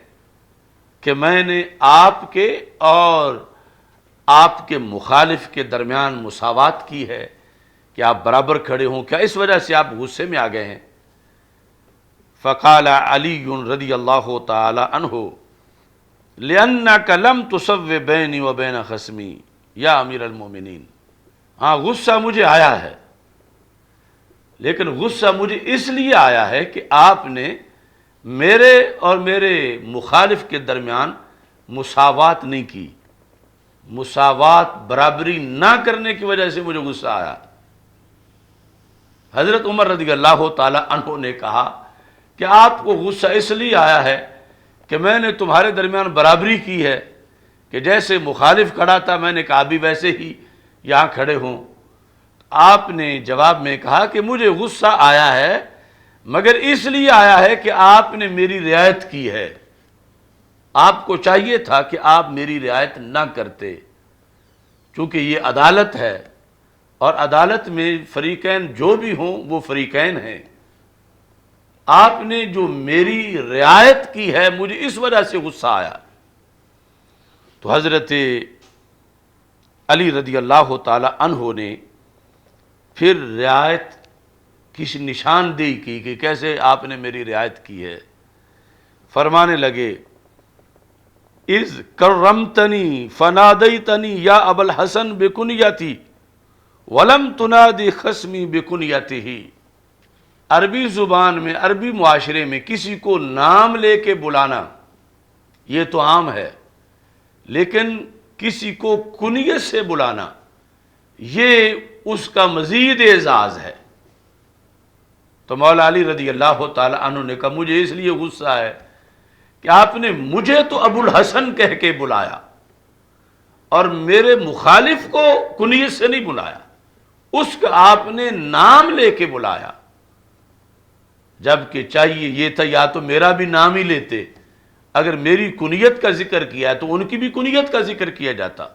کہ میں نے آپ کے اور آپ کے مخالف کے درمیان مساوات کی ہے کہ آپ برابر کھڑے ہوں، کیا اس وجہ سے آپ غصے میں آ گئے ہیں؟ فقال علی رضی اللہ تعالی عنہ لأنک لم تسو بینی و بین خصمی یا امیر المومنین، ہاں غصہ مجھے آیا ہے لیکن غصہ مجھے اس لیے آیا ہے کہ آپ نے میرے اور میرے مخالف کے درمیان مساوات نہیں کی، مساوات برابری نہ کرنے کی وجہ سے مجھے غصہ آیا۔ حضرت عمر رضی اللہ تعالی عنہ نے کہا کہ آپ کو غصہ اس لیے آیا ہے کہ میں نے تمہارے درمیان برابری کی ہے، کہ جیسے مخالف کھڑا تھا میں نے کہا بھی ویسے ہی یہاں کھڑے ہوں۔ آپ نے جواب میں کہا کہ مجھے غصہ آیا ہے مگر اس لیے آیا ہے کہ آپ نے میری رعایت کی ہے، آپ کو چاہیے تھا کہ آپ میری رعایت نہ کرتے، چونکہ یہ عدالت ہے اور عدالت میں فریقین جو بھی ہوں وہ فریقین ہیں، آپ نے جو میری رعایت کی ہے مجھے اس وجہ سے غصہ آیا۔ تو حضرت علی رضی اللہ تعالی عنہ نے پھر رعایت کی نشاندہی کی کہ کیسے آپ نے میری رعایت کی ہے۔ فرمانے لگے، اذ کرمتنی فنادیتنی یا ابا الحسن بکنیتی ولم تنادی خصمی بکنیتہ، عربی زبان میں عربی معاشرے میں کسی کو نام لے کے بلانا یہ تو عام ہے، لیکن کسی کو کنیت سے بلانا یہ اس کا مزید اعزاز ہے۔ تو مولا علی رضی اللہ تعالی عنہ نے کہا مجھے اس لیے غصہ ہے کہ آپ نے مجھے تو ابو الحسن کہہ کے بلایا اور میرے مخالف کو کنیت سے نہیں بلایا، اس کا آپ نے نام لے کے بلایا، جبکہ چاہیے یہ تھا یا تو میرا بھی نام ہی لیتے، اگر میری کنیت کا ذکر کیا ہے تو ان کی بھی کنیت کا ذکر کیا جاتا۔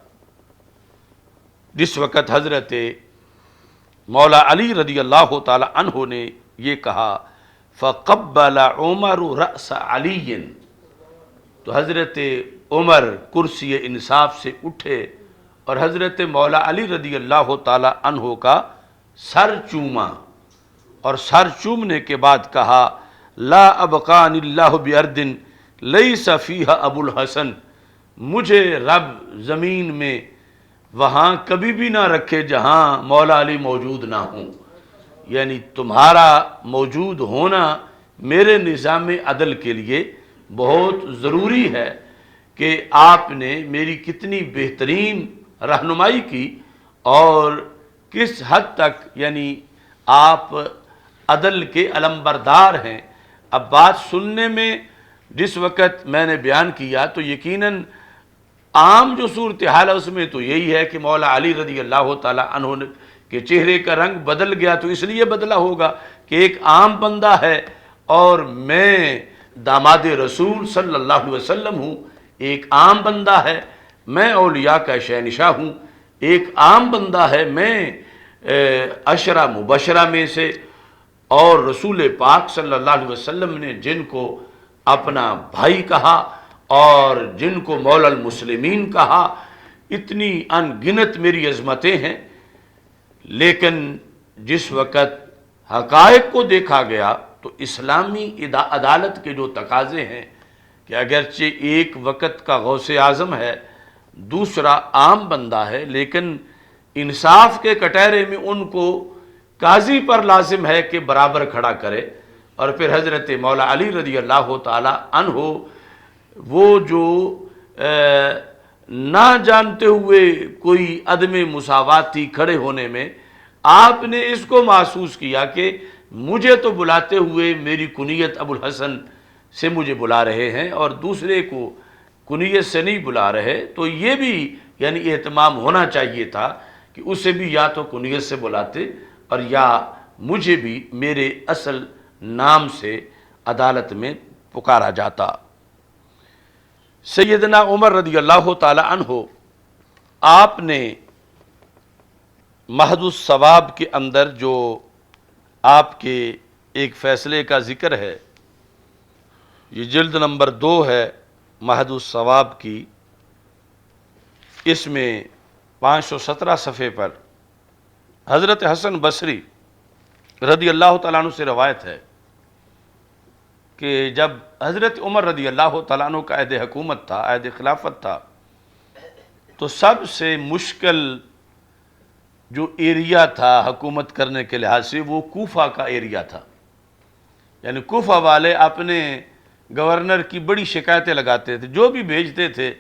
جس وقت حضرت مولا علی رضی اللہ تعالی عنہ نے یہ کہا، فقبل عمر رأس علی، تو حضرت عمر کرسی انصاف سے اٹھے اور حضرت مولا علی رضی اللہ تعالی عنہ کا سر چوما، اور سر چومنے کے بعد کہا، لا ابقانی اللہ بارض لیس فیہا ابو الحسن مجھے رب زمین میں وہاں کبھی بھی نہ رکھے جہاں مولا علی موجود نہ ہوں، یعنی تمہارا موجود ہونا میرے نظام عدل کے لیے بہت ضروری ہے کہ آپ نے میری کتنی بہترین رہنمائی کی اور کس حد تک یعنی آپ عدل کے علمبردار ہیں۔ اب بات سننے میں جس وقت میں نے بیان کیا تو یقیناً عام جو صورتحال ہے اس میں تو یہی ہے کہ مولا علی رضی اللہ تعالیٰ عنہ کے چہرے کا رنگ بدل گیا، تو اس لیے بدلا ہوگا کہ ایک عام بندہ ہے اور میں داماد رسول صلی اللہ علیہ وسلم ہوں، ایک عام بندہ ہے، میں اولیاء کا شہنشاہ ہوں، ایک عام بندہ ہے، میں عشرہ مبشرہ میں سے، اور رسول پاک صلی اللہ علیہ وسلم نے جن کو اپنا بھائی کہا اور جن کو مولا المسلمین کہا، اتنی ان گنت میری عظمتیں ہیں، لیکن جس وقت حقائق کو دیکھا گیا تو اسلامی عدالت کے جو تقاضے ہیں کہ اگرچہ ایک وقت کا غوث اعظم ہے، دوسرا عام بندہ ہے، لیکن انصاف کے کٹہرے میں ان کو قاضی پر لازم ہے کہ برابر کھڑا کرے، اور پھر حضرت مولا علی رضی اللہ تعالی عنہ وہ جو نہ جانتے ہوئے کوئی عدم مساواتی کھڑے ہونے میں آپ نے اس کو محسوس کیا کہ مجھے تو بلاتے ہوئے میری کنیت ابو الحسن سے مجھے بلا رہے ہیں اور دوسرے کو کنیت سے نہیں بلا رہے، تو یہ بھی یعنی اہتمام ہونا چاہیے تھا کہ اسے بھی یا تو کنیت سے بلاتے اور یا مجھے بھی میرے اصل نام سے عدالت میں پکارا جاتا۔ سیدنا عمر رضی اللہ تعالی عنہ آپ نے محض الثواب کے اندر جو آپ کے ایک فیصلے کا ذکر ہے، یہ جلد نمبر 2 ہے محض الثواب کی، اس میں 517 صفحے پر حضرت حسن بصری رضی اللہ تعالیٰ عنہ سے روایت ہے کہ جب حضرت عمر رضی اللہ تعالیٰ عنہ کا عہد حکومت تھا، عہد خلافت تھا، تو سب سے مشکل جو ایریا تھا حکومت کرنے کے لحاظ سے وہ کوفہ کا ایریا تھا، یعنی کوفہ والے اپنے گورنر کی بڑی شکایتیں لگاتے تھے، جو بھی بھیجتے تھے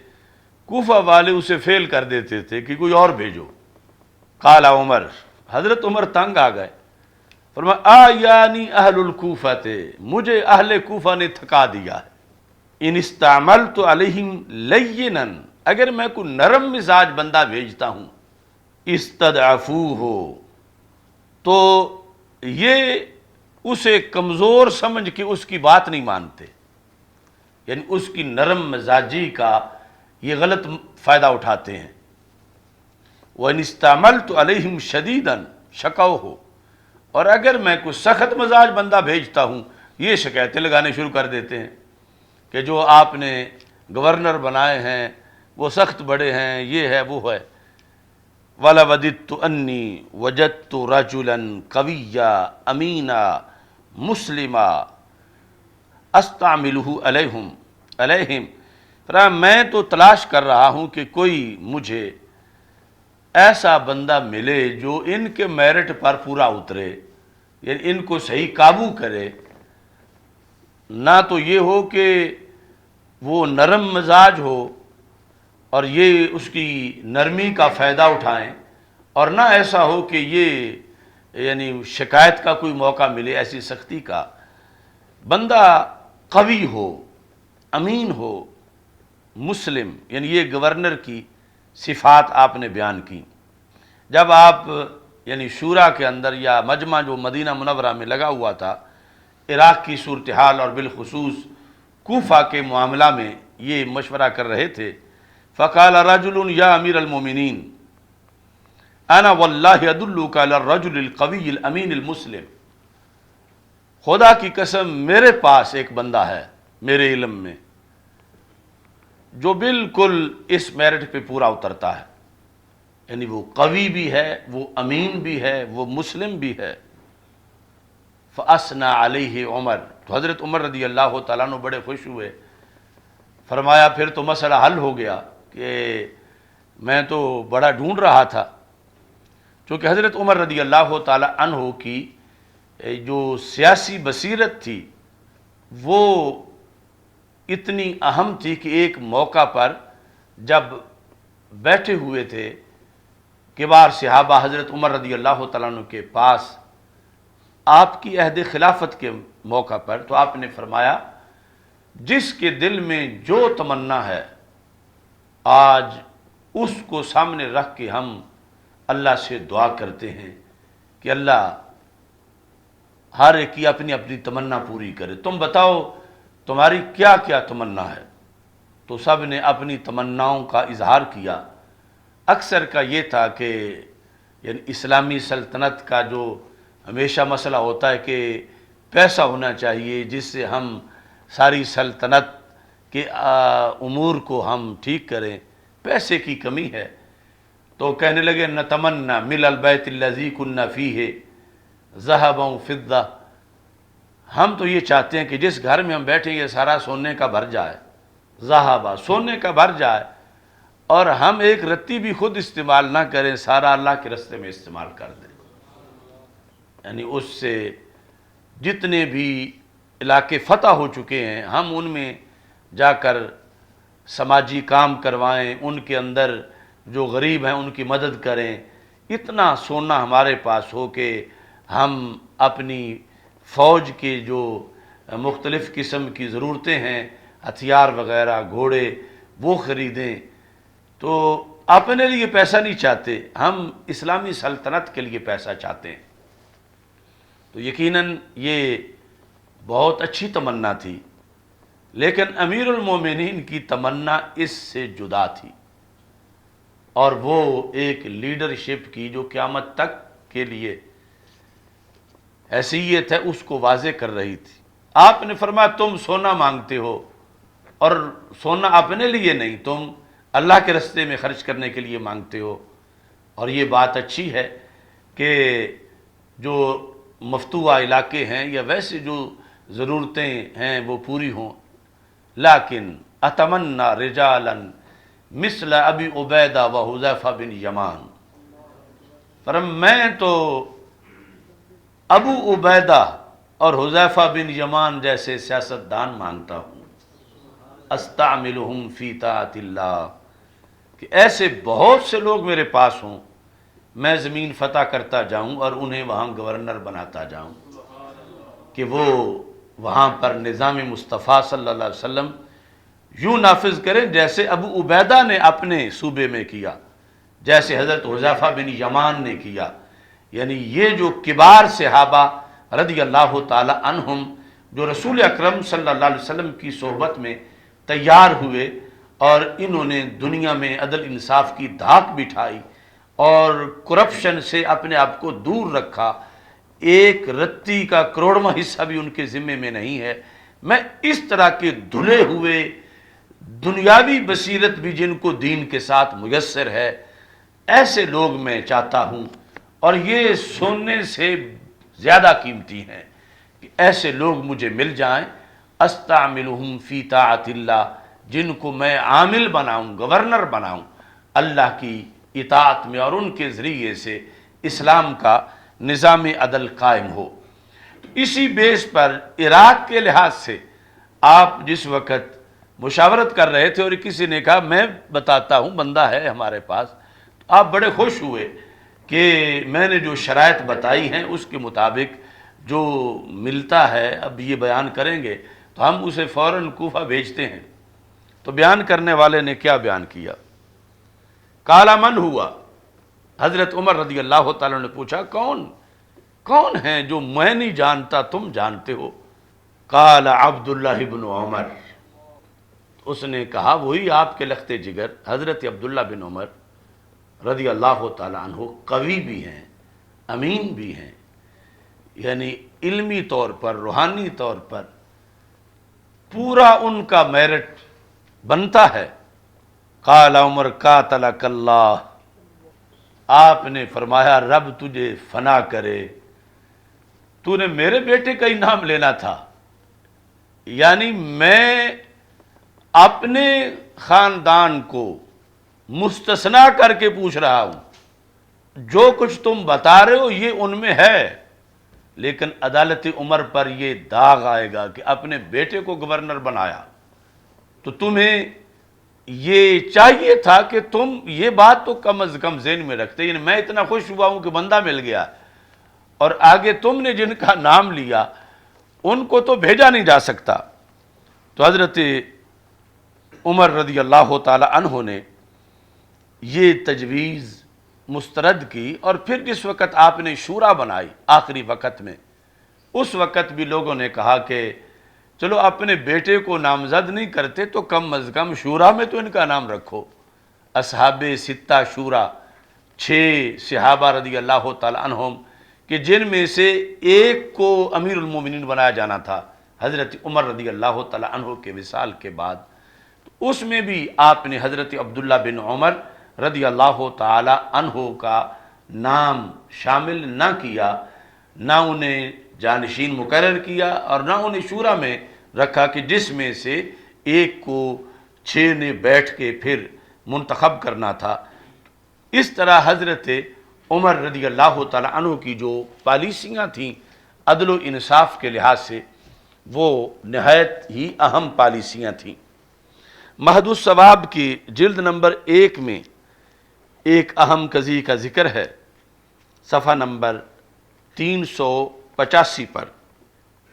کوفہ والے اسے فیل کر دیتے تھے کہ کوئی اور بھیجو۔ قال عمر، حضرت عمر تنگ آ گئے، فرمایا آیانی اہل الکوفہ تھے، مجھے اہل کوفہ نے تھکا دیا ہے، ان استعملت علیہم لینا، اگر میں کوئی نرم مزاج بندہ بھیجتا ہوں، استضعفوہ، تو یہ اسے کمزور سمجھ کے اس کی بات نہیں مانتے، یعنی اس کی نرم مزاجی کا یہ غلط فائدہ اٹھاتے ہیں۔ وَإِنِ اسْتَعْمَلْتُ عَلَيْهِمْ شَدِيدًا شَكَوْهُ، اور اگر میں کوئی سخت مزاج بندہ بھیجتا ہوں یہ شکایتیں لگانے شروع کر دیتے ہیں کہ جو آپ نے گورنر بنائے ہیں وہ سخت بڑے ہیں، یہ ہے وہ ہے۔ وَلَوَدِدْتُ أَنِّي وَجَدْتُ رَجُلًا قَوِيًّا أَمِينًا مُسْلِمًا أَسْتَعْمِلُهُ عَلَيْهِمْ، میں تو تلاش کر رہا ہوں کہ کوئی مجھے ایسا بندہ ملے جو ان کے میرٹ پر پورا اترے، یعنی ان کو صحیح قابو کرے، نہ تو یہ ہو کہ وہ نرم مزاج ہو اور یہ اس کی نرمی کا فائدہ اٹھائیں، اور نہ ایسا ہو کہ یہ یعنی شکایت کا کوئی موقع ملے، ایسی سختی کا بندہ قوی ہو، امین ہو، مسلم، یعنی یہ گورنر کی صفات آپ نے بیان کی۔ جب آپ یعنی شورا کے اندر یا مجمع جو مدینہ منورہ میں لگا ہوا تھا عراق کی صورتحال اور بالخصوص کوفہ کے معاملہ میں یہ مشورہ کر رہے تھے، فقال رجل یا امیر المومنین انا واللہ ادلک علی الرجل القوی الامین المسلم، خدا کی قسم میرے پاس ایک بندہ ہے میرے علم میں جو بالکل اس میرٹ پہ پورا اترتا ہے، یعنی وہ قوی بھی ہے، وہ امین بھی ہے، وہ مسلم بھی ہے۔ فَأَثْنَى عَلَيْهِ عمر، تو حضرت عمر رضی اللہ تعالیٰ عنہ بڑے خوش ہوئے فرمایا پھر تو مسئلہ حل ہو گیا کہ میں تو بڑا ڈھونڈ رہا تھا، چونکہ حضرت عمر رضی اللہ تعالی عنہ کی جو سیاسی بصیرت تھی وہ اتنی اہم تھی کہ ایک موقع پر جب بیٹھے ہوئے تھے کبار صحابہ حضرت عمر رضی اللہ تعالیٰ عنہ کے پاس آپ کی عہد خلافت کے موقع پر، تو آپ نے فرمایا جس کے دل میں جو تمنا ہے آج اس کو سامنے رکھ کے ہم اللہ سے دعا کرتے ہیں کہ اللہ ہر ایک کی اپنی اپنی تمنا پوری کرے، تم بتاؤ تمہاری کیا کیا تمنا ہے؟ تو سب نے اپنی تمناؤں کا اظہار کیا۔ اکثر کا یہ تھا کہ یعنی اسلامی سلطنت کا جو ہمیشہ مسئلہ ہوتا ہے کہ پیسہ ہونا چاہیے جس سے ہم ساری سلطنت کے امور کو ہم ٹھیک کریں، پیسے کی کمی ہے۔ تو کہنے لگے نتمنى مل البیت الذی کنا فیہ ذہبا فضہ، ہم تو یہ چاہتے ہیں کہ جس گھر میں ہم بیٹھیں یہ سارا سونے کا بھر جائے، ذہبا سونے کا بھر جائے، اور ہم ایک رتی بھی خود استعمال نہ کریں، سارا اللہ کے راستے میں استعمال کر دیں۔ یعنی اس سے جتنے بھی علاقے فتح ہو چکے ہیں ہم ان میں جا کر سماجی کام کروائیں، ان کے اندر جو غریب ہیں ان کی مدد کریں، اتنا سونا ہمارے پاس ہو کہ ہم اپنی فوج کے جو مختلف قسم کی ضرورتیں ہیں، ہتھیار وغیرہ، گھوڑے، وہ خریدیں۔ تو اپنے لیے پیسہ نہیں چاہتے، ہم اسلامی سلطنت کے لیے پیسہ چاہتے ہیں۔ تو یقیناً یہ بہت اچھی تمنا تھی، لیکن امیر المومنین کی تمنا اس سے جدا تھی، اور وہ ایک لیڈرشپ کی جو قیامت تک کے لیے حیثیت ہے اس کو واضح کر رہی تھی۔ آپ نے فرمایا تم سونا مانگتے ہو، اور سونا اپنے لیے نہیں، تم اللہ کے راستے میں خرچ کرنے کے لیے مانگتے ہو، اور یہ بات اچھی ہے کہ جو مفتوحہ علاقے ہیں یا ویسے جو ضرورتیں ہیں وہ پوری ہوں، لیکن اتمنى رجالا مثل ابی عبیدہ و حذیفہ بن یمان، میں تو ابو عبیدہ اور حذیفہ بن یمان جیسے سیاستدان مانگتا ہوں، استعملہم فی طاعت اللہ، کہ ایسے بہت سے لوگ میرے پاس ہوں، میں زمین فتح کرتا جاؤں اور انہیں وہاں گورنر بناتا جاؤں کہ وہ وہاں پر نظام مصطفیٰ صلی اللہ علیہ وسلم یوں نافذ کریں جیسے ابو عبیدہ نے اپنے صوبے میں کیا، جیسے حضرت حذیفہ بن یمان نے کیا۔ یعنی یہ جو کبار صحابہ رضی اللہ تعالی عنہم جو رسول اکرم صلی اللہ علیہ وسلم کی صحبت میں تیار ہوئے، اور انہوں نے دنیا میں عدل انصاف کی دھاک بٹھائی اور کرپشن سے اپنے آپ کو دور رکھا، ایک رتی کا کروڑواں حصہ بھی ان کے ذمے میں نہیں ہے۔ میں اس طرح کے دھلے ہوئے دنیاوی بصیرت بھی جن کو دین کے ساتھ میسر ہے، ایسے لوگ میں چاہتا ہوں، اور یہ سونے سے زیادہ قیمتی ہیں کہ ایسے لوگ مجھے مل جائیں، استعملہم فی طاعت اللہ، جن کو میں عامل بناؤں، گورنر بناؤں اللہ کی اطاعت میں، اور ان کے ذریعے سے اسلام کا نظام عدل قائم ہو۔ اسی بیس پر عراق کے لحاظ سے آپ جس وقت مشاورت کر رہے تھے اور کسی نے کہا میں بتاتا ہوں، بندہ ہے ہمارے پاس، تو آپ بڑے خوش ہوئے کہ میں نے جو شرائط بتائی ہیں اس کے مطابق جو ملتا ہے اب یہ بیان کریں گے، تو ہم اسے فوراً کوفہ بھیجتے ہیں۔ تو بیان کرنے والے نے کیا بیان کیا؟ قال من ہوا، حضرت عمر رضی اللہ تعالیٰ نے پوچھا کون ہیں جو میں نہیں جانتا تم جانتے ہو؟ قال عبداللہ بن عمر، اس نے کہا وہی آپ کے لخت جگر حضرت عبداللہ بن عمر رضی اللہ تعالیٰ عنہ، قوی بھی ہیں، امین بھی ہیں، یعنی علمی طور پر، روحانی طور پر پورا ان کا میرٹ بنتا ہے۔ قال عمر قاتلک اللہ، آپ نے فرمایا رب تجھے فنا کرے، تو نے میرے بیٹے کا ہی نام لینا تھا، یعنی میں اپنے خاندان کو مستثنا کر کے پوچھ رہا ہوں، جو کچھ تم بتا رہے ہو یہ ان میں ہے، لیکن عدالت عمر پر یہ داغ آئے گا کہ اپنے بیٹے کو گورنر بنایا، تو تمہیں یہ چاہیے تھا کہ تم یہ بات تو کم از کم ذہن میں رکھتے، یعنی میں اتنا خوش ہوا ہوں کہ بندہ مل گیا، اور آگے تم نے جن کا نام لیا ان کو تو بھیجا نہیں جا سکتا۔ تو حضرت عمر رضی اللہ تعالی عنہ نے یہ تجویز مسترد کی، اور پھر جس وقت آپ نے شورا بنائی آخری وقت میں، اس وقت بھی لوگوں نے کہا کہ چلو اپنے بیٹے کو نامزد نہیں کرتے تو کم از کم شورا میں تو ان کا نام رکھو۔ اصحاب ستہ شورا، 6 صحابہ رضی اللہ تعالی عنہم، کہ جن میں سے ایک کو امیر المومنین بنایا جانا تھا حضرت عمر رضی اللہ تعالی عنہ کے وصال کے بعد، اس میں بھی آپ نے حضرت عبداللہ بن عمر رضی اللہ تعالی عنہ کا نام شامل نہ کیا، نہ انہیں جانشین مقرر کیا، اور نہ انہیں شورا میں رکھا کہ جس میں سے ایک کو 6 نے بیٹھ کے پھر منتخب کرنا تھا۔ اس طرح حضرت عمر رضی اللہ تعالی عنہ کی جو پالیسیاں تھیں عدل و انصاف کے لحاظ سے، وہ نہایت ہی اہم پالیسیاں تھیں۔ مہد الثواب کی جلد نمبر 1 میں ایک اہم قضیے کا ذکر ہے، صفحہ نمبر 385 پر۔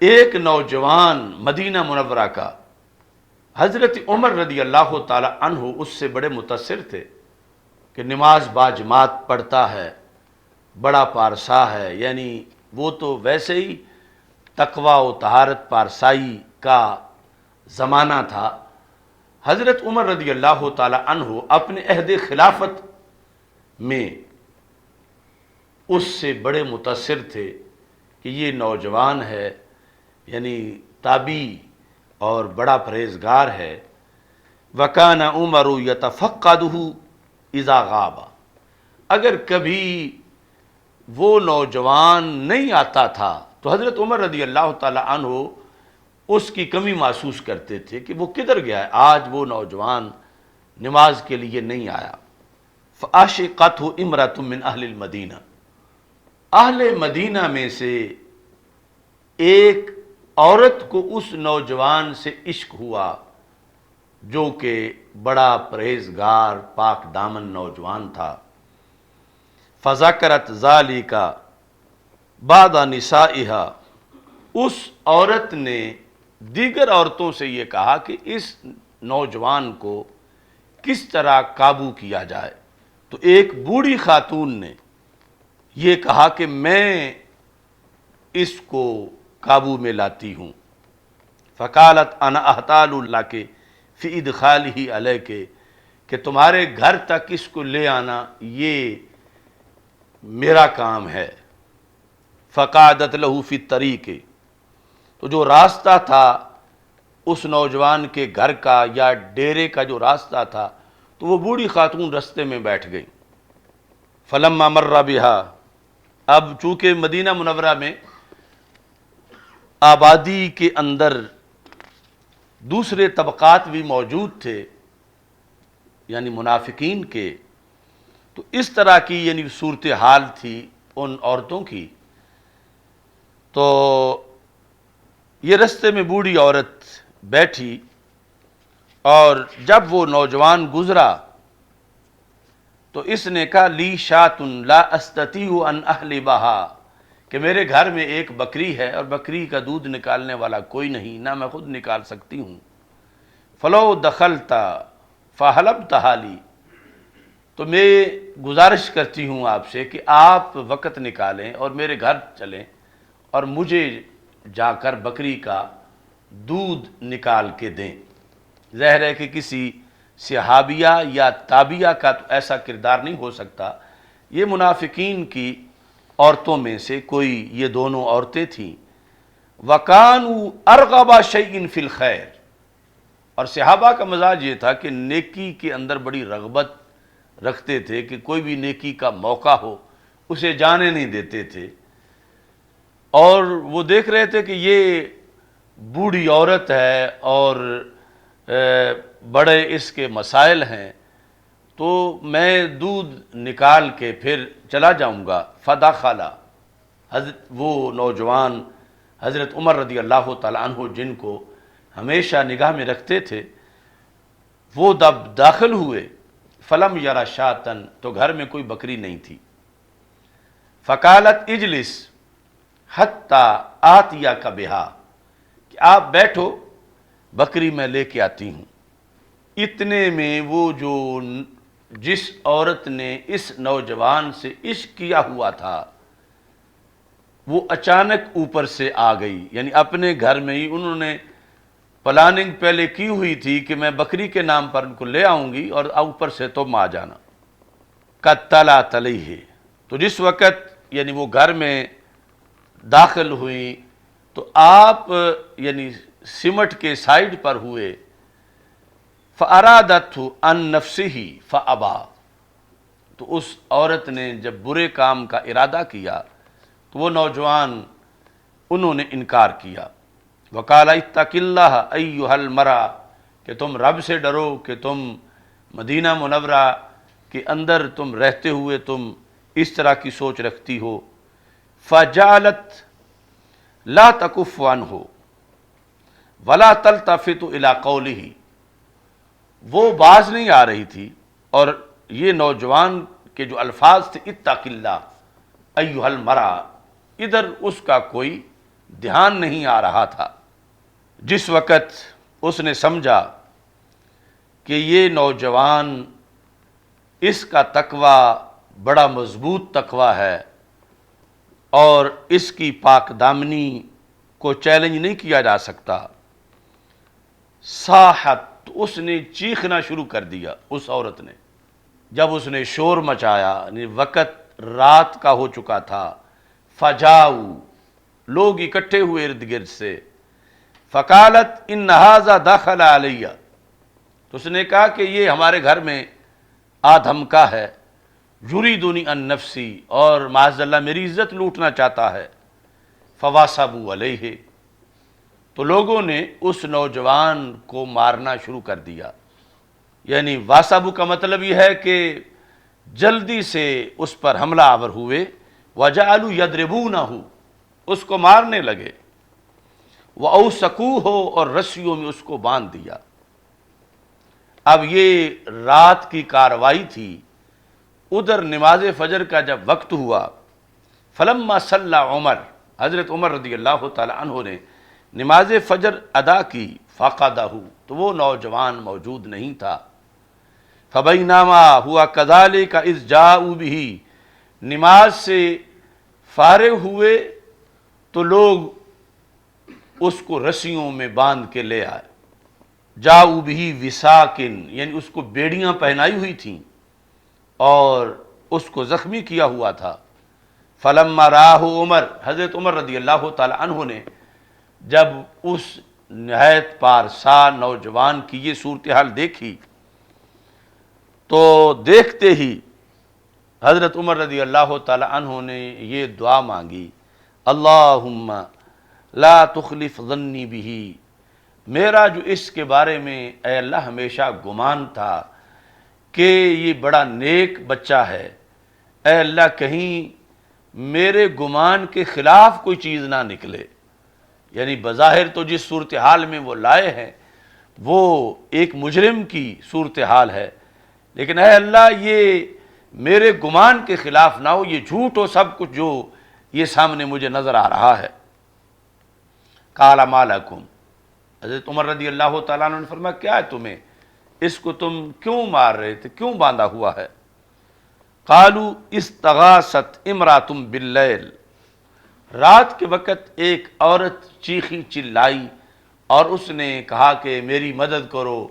ایک نوجوان مدینہ منورہ کا، حضرت عمر رضی اللہ تعالی عنہ اس سے بڑے متاثر تھے کہ نماز باجماعت پڑھتا ہے، بڑا پارسا ہے، یعنی وہ تو ویسے ہی تقوی و طہارت پارسائی کا زمانہ تھا۔ حضرت عمر رضی اللہ تعالی عنہ اپنے عہد خلافت میں اس سے بڑے متاثر تھے کہ یہ نوجوان ہے، یعنی تابعی اور بڑا پرہیزگار ہے۔ وَكَانَ عُمَرُ يَتَفَقَّدُهُ إِذَا غَابَ، اگر کبھی وہ نوجوان نہیں آتا تھا تو حضرت عمر رضی اللہ تعالی عنہ اس کی کمی محسوس کرتے تھے کہ وہ کدھر گیا ہے، آج وہ نوجوان نماز کے لیے نہیں آیا۔ فَأَشِقَتْهُ امْرَةٌ مِّنْ أَهْلِ الْمَدِينَةِ، اہل مدینہ میں سے ایک عورت کو اس نوجوان سے عشق ہوا جو کہ بڑا پرہیزگار پاک دامن نوجوان تھا۔ فَذَكَرَتْ ذَلِكَ بَعْضَ نِسَائِهَا، اس عورت نے دیگر عورتوں سے یہ کہا کہ اس نوجوان کو کس طرح قابو کیا جائے، تو ایک بوڑھی خاتون نے یہ کہا کہ میں اس کو قابو میں لاتی ہوں۔ فقالت انا احتال لک فی ادخالہ علیک، کہ تمہارے گھر تک اس کو لے آنا یہ میرا کام ہے۔ فقعدت لہ فی الطریق، تو جو راستہ تھا اس نوجوان کے گھر کا یا ڈیرے کا جو راستہ تھا، تو وہ بوڑھی خاتون رستے میں بیٹھ گئی۔ فلما مر بہا، اب چونکہ مدینہ منورہ میں آبادی کے اندر دوسرے طبقات بھی موجود تھے، یعنی منافقین کے، تو اس طرح کی یعنی صورتحال تھی ان عورتوں کی۔ تو یہ رستے میں بوڑھی عورت بیٹھی، اور جب وہ نوجوان گزرا تو اس نے کہا لی شاۃ لا استطیع ان احلبھا، کہ میرے گھر میں ایک بکری ہے اور بکری کا دودھ نکالنے والا کوئی نہیں، نہ میں خود نکال سکتی ہوں۔ فلو دخلت فحلبتھا لی، تو میں گزارش کرتی ہوں آپ سے کہ آپ وقت نکالیں اور میرے گھر چلیں اور مجھے جا کر بکری کا دودھ نکال کے دیں۔ ظاہر ہے کہ کسی صحابیہ یا تابعیہ کا تو ایسا کردار نہیں ہو سکتا، یہ منافقین کی عورتوں میں سے کوئی یہ دونوں عورتیں تھیں۔ وَكَانُوا أَرْغَبَ شَيْءٍ فِي الْخَيْرِ، اور صحابہ کا مزاج یہ تھا کہ نیکی کے اندر بڑی رغبت رکھتے تھے، کہ کوئی بھی نیکی کا موقع ہو اسے جانے نہیں دیتے تھے۔ اور وہ دیکھ رہے تھے کہ یہ بوڑھی عورت ہے اور بڑے اس کے مسائل ہیں، تو میں دودھ نکال کے پھر چلا جاؤں گا۔ فدخل، وہ نوجوان حضرت عمر رضی اللہ تعالیٰ عنہ جن کو ہمیشہ نگاہ میں رکھتے تھے، وہ جب داخل ہوئے، فلم یرا شاتن، تو گھر میں کوئی بکری نہیں تھی۔ فقالت اجلس حتی آتیک بہا، کہ آپ بیٹھو، بکری میں لے کے آتی ہوں۔ اتنے میں وہ جو جس عورت نے اس نوجوان سے عشق کیا ہوا تھا، وہ اچانک اوپر سے آ گئی، یعنی اپنے گھر میں ہی انہوں نے پلاننگ پہلے کی ہوئی تھی کہ میں بکری کے نام پر ان کو لے آؤں گی اور اوپر سے تم آ جانا۔ قد طلعت علیہ، تو جس وقت یعنی وہ گھر میں داخل ہوئی تو آپ یعنی سمٹ کے سائیڈ پر ہوئے۔ فَأَرَادَتْهُ عَن نَفْسِهِ فَأَبَى، تو اس عورت نے جب برے کام کا ارادہ کیا تو وہ نوجوان انہوں نے انکار کیا۔ وَقَالَ اتَّقِ اللَّهَ أَيُّهَا الْمَرْأَ، کہ تم رب سے ڈرو کہ تم مدینہ منورہ کے اندر تم رہتے ہوئے تم اس طرح کی سوچ رکھتی ہو۔ فَجَعَلَتْ لَا تَكُفُّ عَنْهُ وَلَا تَلْتَفِتُ إِلَىٰ قَوْلِهِ، وہ باز نہیں آ رہی تھی، اور یہ نوجوان کے جو الفاظ تھے اتق اللہ ایھا المرأ، ادھر اس کا کوئی دھیان نہیں آ رہا تھا۔ جس وقت اس نے سمجھا کہ یہ نوجوان اس کا تقوی بڑا مضبوط تقوی ہے اور اس کی پاک دامنی کو چیلنج نہیں کیا جا سکتا، صاحت، تو اس نے چیخنا شروع کر دیا اس عورت نے۔ جب اس نے شور مچایا، یعنی وقت رات کا ہو چکا تھا، فجاؤ، لوگ اکٹھے ہوئے ارد گرد سے۔ فقالت ان ھذا دخل علیہ، تو اس نے کہا کہ یہ ہمارے گھر میں آ دھمکا ہے، یریدنی عن نفسی، اور معاذ اللہ میری عزت لوٹنا چاہتا ہے۔ فواثبوا علیہ، تو لوگوں نے اس نوجوان کو مارنا شروع کر دیا۔ یعنی واثبوا کا مطلب یہ ہے کہ جلدی سے اس پر حملہ آور ہوئے، وجعلوا یضربونہ، اس کو مارنے لگے، وَأَوْسَكُوهُ، اور رسیوں میں اس کو باندھ دیا۔ اب یہ رات کی کاروائی تھی، ادھر نماز فجر کا جب وقت ہوا، فلما صلی عمر، حضرت عمر رضی اللہ تعالی عنہ نے نماز فجر ادا کی، فقدہ، تو وہ نوجوان موجود نہیں تھا۔ فبینما ہوا کذالک اذ جاؤوا بہ، نماز سے فارغ ہوئے تو لوگ اس کو رسیوں میں باندھ کے لے آئے۔ جاؤوا بہ وساکن، یعنی اس کو بیڑیاں پہنائی ہوئی تھیں اور اس کو زخمی کیا ہوا تھا۔ فلما راہ عمر، حضرت عمر رضی اللہ تعالی عنہ نے جب اس نہایت پارسا نوجوان کی یہ صورتحال دیکھی تو دیکھتے ہی حضرت عمر رضی اللہ تعالی عنہ نے یہ دعا مانگی، اللہم لا تخلف ظنی بہ، میرا جو اس کے بارے میں اے اللہ ہمیشہ گمان تھا کہ یہ بڑا نیک بچہ ہے، اے اللہ کہیں میرے گمان کے خلاف کوئی چیز نہ نکلے۔ یعنی بظاہر تو جس صورتحال میں وہ لائے ہیں وہ ایک مجرم کی صورتحال ہے، لیکن اے اللہ یہ میرے گمان کے خلاف نہ ہو، یہ جھوٹ ہو سب کچھ جو یہ سامنے مجھے نظر آ رہا ہے۔ قال ما لکم، حضرت عمر رضی اللہ تعالیٰ عنہ نے فرمایا کیا ہے تمہیں، اس کو تم کیوں مار رہے تھے، کیوں باندھا ہوا ہے؟ قالوا استغاثت امرأۃ باللیل، رات کے وقت ایک عورت چیخی چلائی اور اس نے کہا کہ میری مدد کرو۔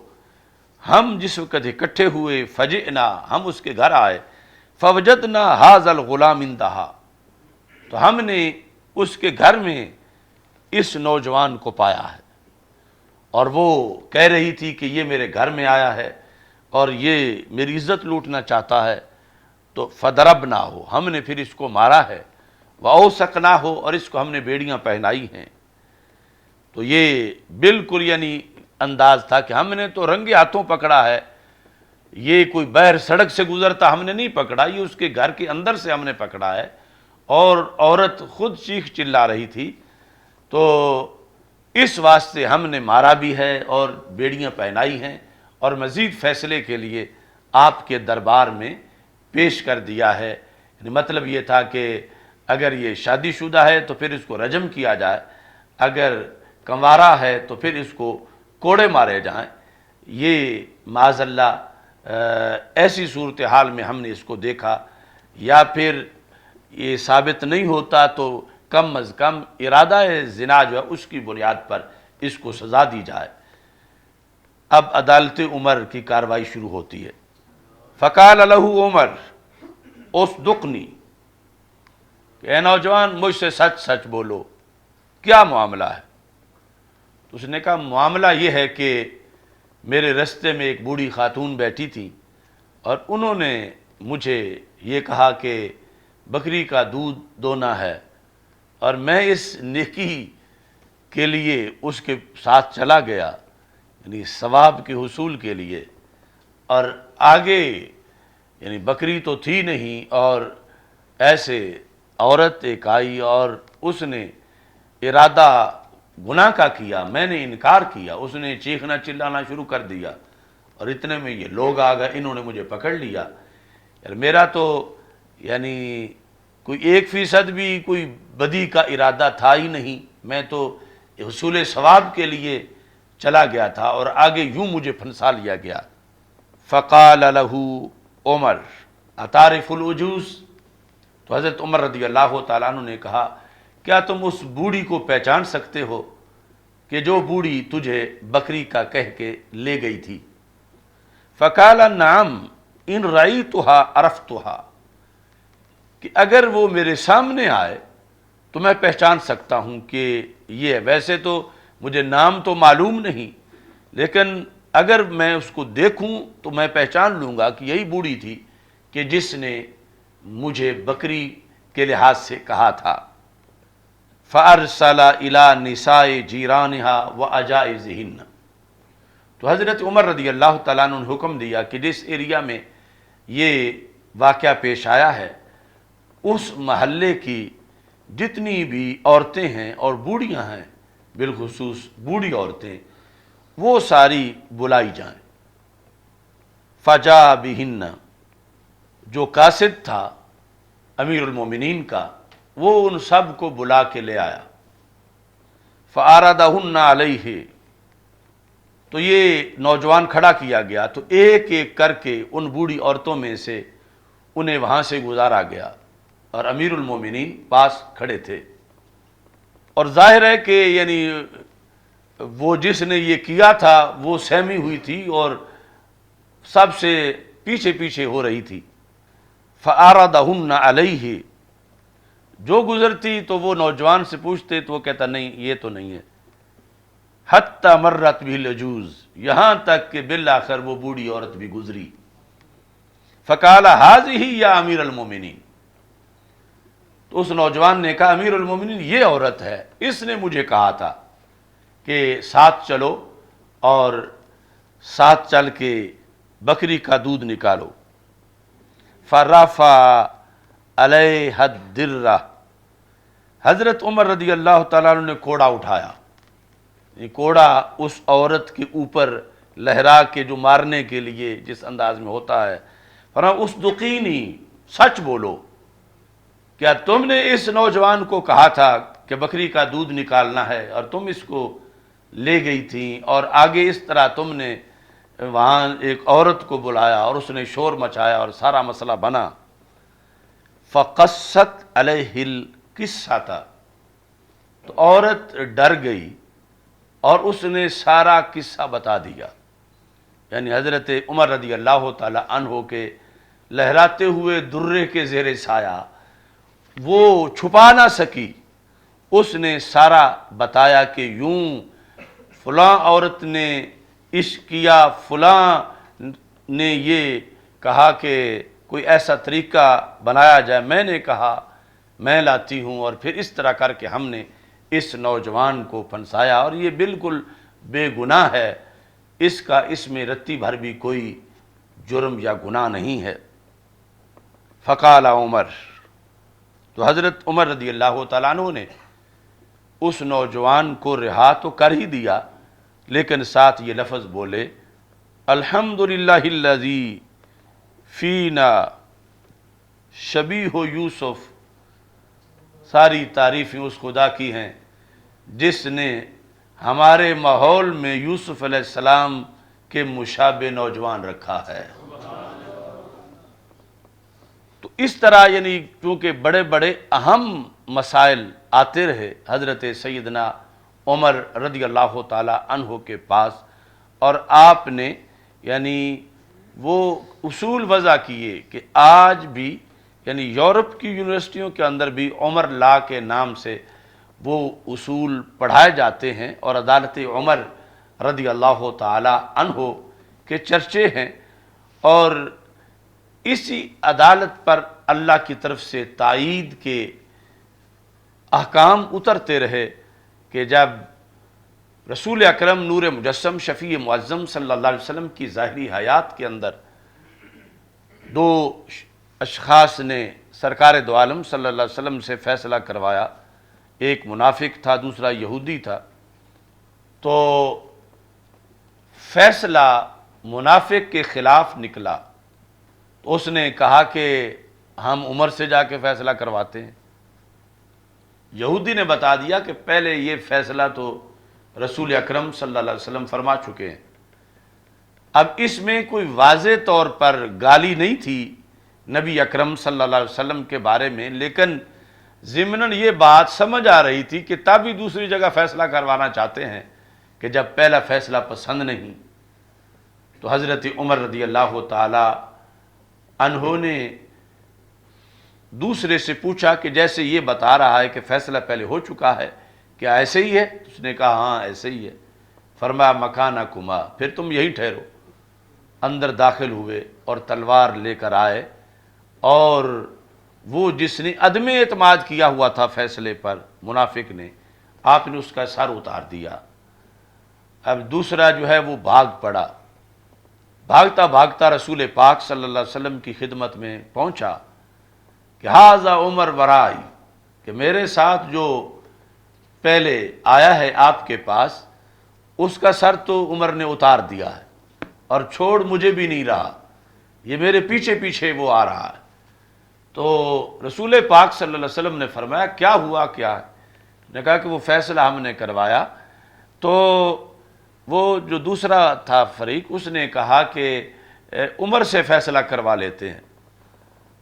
ہم جس وقت اکٹھے ہوئے، فجئنا، ہم اس کے گھر آئے، فوجدنا ھذا الغلام عندہا، تو ہم نے اس کے گھر میں اس نوجوان کو پایا ہے، اور وہ کہہ رہی تھی کہ یہ میرے گھر میں آیا ہے اور یہ میری عزت لوٹنا چاہتا ہے، تو فضربناہ، ہم نے پھر اس کو مارا ہے، وَأَوْسَقْنَاهُ، اور اس کو ہم نے بیڑیاں پہنائی ہیں۔ تو یہ بالکل یعنی انداز تھا کہ ہم نے تو رنگے ہاتھوں پکڑا ہے، یہ کوئی بہر سڑک سے گزرتا ہم نے نہیں پکڑا، یہ اس کے گھر کے اندر سے ہم نے پکڑا ہے، اور عورت خود چیخ چلا رہی تھی، تو اس واسطے ہم نے مارا بھی ہے اور بیڑیاں پہنائی ہیں، اور مزید فیصلے کے لیے آپ کے دربار میں پیش کر دیا ہے۔ یعنی مطلب یہ تھا کہ اگر یہ شادی شدہ ہے تو پھر اس کو رجم کیا جائے، اگر کنوارا ہے تو پھر اس کو کوڑے مارے جائیں۔ یہ معاذ اللہ ایسی صورتحال میں ہم نے اس کو دیکھا، یا پھر یہ ثابت نہیں ہوتا تو کم از کم ارادہ زنا جو ہے اس کی بنیاد پر اس کو سزا دی جائے۔ اب عدالت عمر کی کارروائی شروع ہوتی ہے۔ فقال لہ عمر اصدقنی، کہ اے نوجوان مجھ سے سچ سچ بولو، کیا معاملہ ہے؟ تو اس نے کہا معاملہ یہ ہے کہ میرے رستے میں ایک بوڑھی خاتون بیٹھی تھی، اور انہوں نے مجھے یہ کہا کہ بکری کا دودھ دونا ہے، اور میں اس نیکی کے لیے اس کے ساتھ چلا گیا، یعنی ثواب کے حصول کے لیے، اور آگے یعنی بکری تو تھی نہیں، اور ایسے عورت ایک آئی اور اس نے ارادہ گناہ کا کیا، میں نے انکار کیا، اس نے چیخنا چلانا شروع کر دیا، اور اتنے میں یہ لوگ آ گئے، انہوں نے مجھے پکڑ لیا۔ یار میرا تو یعنی کوئی 1% بھی کوئی بدی کا ارادہ تھا ہی نہیں، میں تو حصول ثواب کے لیے چلا گیا تھا، اور آگے یوں مجھے پھنسا لیا گیا۔ فقال لہ عمر اتعرف العجوز، تو حضرت عمر رضی اللہ تعالیٰ عنہ نے کہا کیا تم اس بوڑھی کو پہچان سکتے ہو کہ جو بوڑھی تجھے بکری کا کہہ کے لے گئی تھی؟ فقال نعم ان رأیتها عرفتها، کہ اگر وہ میرے سامنے آئے تو میں پہچان سکتا ہوں کہ یہ، ویسے تو مجھے نام تو معلوم نہیں، لیکن اگر میں اس کو دیکھوں تو میں پہچان لوں گا کہ یہی بوڑھی تھی کہ جس نے مجھے بکری کے لحاظ سے کہا تھا۔ فَأَرْسَلَ إِلَى نِسَاءِ جِيرَانِهَا وَأَجَائِزِهِنَّ، تو حضرت عمر رضی اللہ تعالیٰ عنہ نے حکم دیا کہ جس ایریا میں یہ واقعہ پیش آیا ہے اس محلے کی جتنی بھی عورتیں ہیں اور بوڑھیاں ہیں، بالخصوص بوڑھی عورتیں، وہ ساری بلائی جائیں۔ فجاء بہن، جو قاصد تھا امیر المومنین کا، وہ ان سب کو بلا کے لے آیا۔ فعرضہن علیہ، تو یہ نوجوان کھڑا کیا گیا، تو ایک ایک کر کے ان بوڑھی عورتوں میں سے انہیں وہاں سے گزارا گیا، اور امیر المومنین پاس کھڑے تھے۔ اور ظاہر ہے کہ یعنی وہ جس نے یہ کیا تھا وہ سہمی ہوئی تھی اور سب سے پیچھے پیچھے ہو رہی تھی۔ فعرضہن علیہ، جو گزرتی تو وہ نوجوان سے پوچھتے تو وہ کہتا نہیں یہ تو نہیں ہے۔ حتی مرت بہ العجوز، یہاں تک کہ بالآخر وہ بوڑھی عورت بھی گزری۔ فقال ھذہ یا امیر المومنین، تو اس نوجوان نے کہا امیر المومنین یہ عورت ہے، اس نے مجھے کہا تھا کہ ساتھ چلو اور ساتھ چل کے بکری کا دودھ نکالو۔ فرفع علیہ الدرہ، حضرت عمر رضی اللہ تعالیٰ عنہ نے کوڑا اٹھایا، یہ کوڑا اس عورت کے اوپر لہرا کے جو مارنے کے لیے جس انداز میں ہوتا ہے، فرمایا اصدقینی، سچ بولو، کیا تم نے اس نوجوان کو کہا تھا کہ بکری کا دودھ نکالنا ہے اور تم اس کو لے گئی تھی، اور آگے اس طرح تم نے وہاں ایک عورت کو بلایا اور اس نے شور مچایا اور سارا مسئلہ بنا۔ فقصت علیہ القصۃ، تو عورت ڈر گئی اور اس نے سارا قصہ بتا دیا۔ یعنی حضرت عمر رضی اللہ تعالی عنہ کے لہراتے ہوئے درے کے زیر سایہ وہ چھپا نہ سکی، اس نے سارا بتایا کہ یوں فلاں عورت نے عشق کیا، فلاں نے یہ کہا کہ کوئی ایسا طریقہ بنایا جائے، میں نے کہا میں لاتی ہوں، اور پھر اس طرح کر کے ہم نے اس نوجوان کو پھنسایا، اور یہ بالکل بے گناہ ہے، اس کا اس میں رتی بھر بھی کوئی جرم یا گناہ نہیں ہے۔ فقال عمر، تو حضرت عمر رضی اللہ تعالیٰ عنہ نے اس نوجوان کو رہا تو کر ہی دیا، لیکن ساتھ یہ لفظ بولے، الحمدللہ الذی فینا شبیہ یوسف، ساری تعریفیں اس خدا کی ہیں جس نے ہمارے ماحول میں یوسف علیہ السلام کے مشابہ نوجوان رکھا ہے۔ تو اس طرح یعنی چونکہ بڑے بڑے اہم مسائل آتے رہے حضرت سیدنا عمر رضی اللہ تعالی عنہ کے پاس، اور آپ نے یعنی وہ اصول وضع کیے کہ آج بھی یعنی یورپ کی یونیورسٹیوں کے اندر بھی عمر لا کے نام سے وہ اصول پڑھائے جاتے ہیں، اور عدالت عمر رضی اللہ تعالی عنہ کے چرچے ہیں، اور اسی عدالت پر اللہ کی طرف سے تائید کے احکام اترتے رہے کہ جب رسول اکرم نور مجسم شفیع معظم صلی اللہ علیہ وسلم کی ظاہری حیات کے اندر دو اشخاص نے سرکار دو عالم صلی اللہ علیہ وسلم سے فیصلہ کروایا، ایک منافق تھا دوسرا یہودی تھا، تو فیصلہ منافق کے خلاف نکلا، تو اس نے کہا کہ ہم عمر سے جا کے فیصلہ کرواتے ہیں۔ یہودی نے بتا دیا کہ پہلے یہ فیصلہ تو رسول اکرم صلی اللہ علیہ وسلم فرما چکے ہیں۔ اب اس میں کوئی واضح طور پر گالی نہیں تھی نبی اکرم صلی اللہ علیہ وسلم کے بارے میں، لیکن ضمناً یہ بات سمجھ آ رہی تھی کہ تب ہی دوسری جگہ فیصلہ کروانا چاہتے ہیں کہ جب پہلا فیصلہ پسند نہیں۔ تو حضرت عمر رضی اللہ تعالی عنہ نے دوسرے سے پوچھا کہ جیسے یہ بتا رہا ہے کہ فیصلہ پہلے ہو چکا ہے، کیا ایسے ہی ہے؟ اس نے کہا ہاں ایسے ہی ہے۔ فرمایا مکانکما، پھر تم یہی ٹھہرو۔ اندر داخل ہوئے اور تلوار لے کر آئے، اور وہ جس نے عدم اعتماد کیا ہوا تھا فیصلے پر منافق نے، آپ نے اس کا سر اتار دیا۔ اب دوسرا جو ہے وہ بھاگ پڑا، بھاگتا بھاگتا رسول پاک صلی اللہ علیہ وسلم کی خدمت میں پہنچا کہ ھذا عمر ورائی، کہ میرے ساتھ جو پہلے آیا ہے آپ کے پاس اس کا سر تو عمر نے اتار دیا ہے، اور چھوڑ مجھے بھی نہیں رہا، یہ میرے پیچھے پیچھے وہ آ رہا ہے۔ تو رسول پاک صلی اللہ علیہ وسلم نے فرمایا کیا ہوا کیا ہے؟ نے کہا کہ وہ فیصلہ ہم نے کروایا، تو وہ جو دوسرا تھا فریق اس نے کہا کہ عمر سے فیصلہ کروا لیتے ہیں۔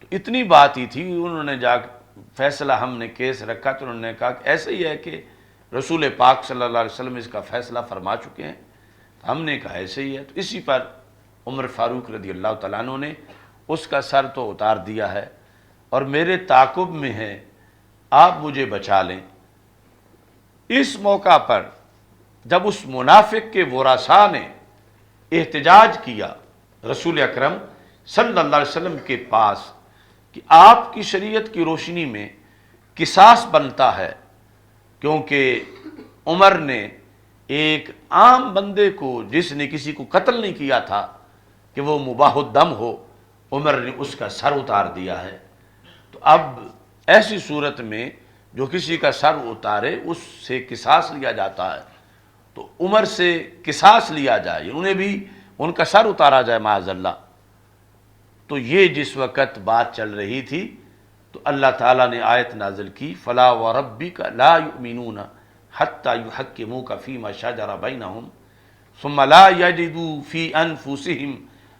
تو اتنی بات ہی تھی، انہوں نے جا فیصلہ ہم نے کیس رکھا تو انہوں نے کہا کہ ایسے ہی ہے کہ رسول پاک صلی اللہ علیہ وسلم اس کا فیصلہ فرما چکے ہیں۔ تو ہم نے کہا ایسے ہی ہے۔ تو اسی پر عمر فاروق رضی اللہ تعالیٰ عنہ نے اس کا سر تو اتار دیا ہے، اور میرے تعاقب میں ہے آپ مجھے بچا لیں۔ اس موقع پر جب اس منافق کے ورثاء نے احتجاج کیا رسول اکرم صلی اللہ علیہ وسلم کے پاس کہ آپ کی شریعت کی روشنی میں قصاص بنتا ہے، کیونکہ عمر نے ایک عام بندے کو جس نے کسی کو قتل نہیں کیا تھا کہ وہ مباح الدم ہو، عمر نے اس کا سر اتار دیا ہے۔ تو اب ایسی صورت میں جو کسی کا سر اتارے اس سے قصاص لیا جاتا ہے، تو عمر سے قصاص لیا جائے، انہیں بھی ان کا سر اتارا جائے معاذ اللہ۔ تو یہ جس وقت بات چل رہی تھی تو اللہ تعالیٰ نے آیت نازل کی فَلَا وَرَبِّكَ لَا يُؤْمِنُونَ حَتَّى يُحَكِّمُوكَ فِي مَا شَجَرَ بَيْنَهُمْ ثُمَّ لَا يَجِدُوا فِي أَنفُسِهِمْ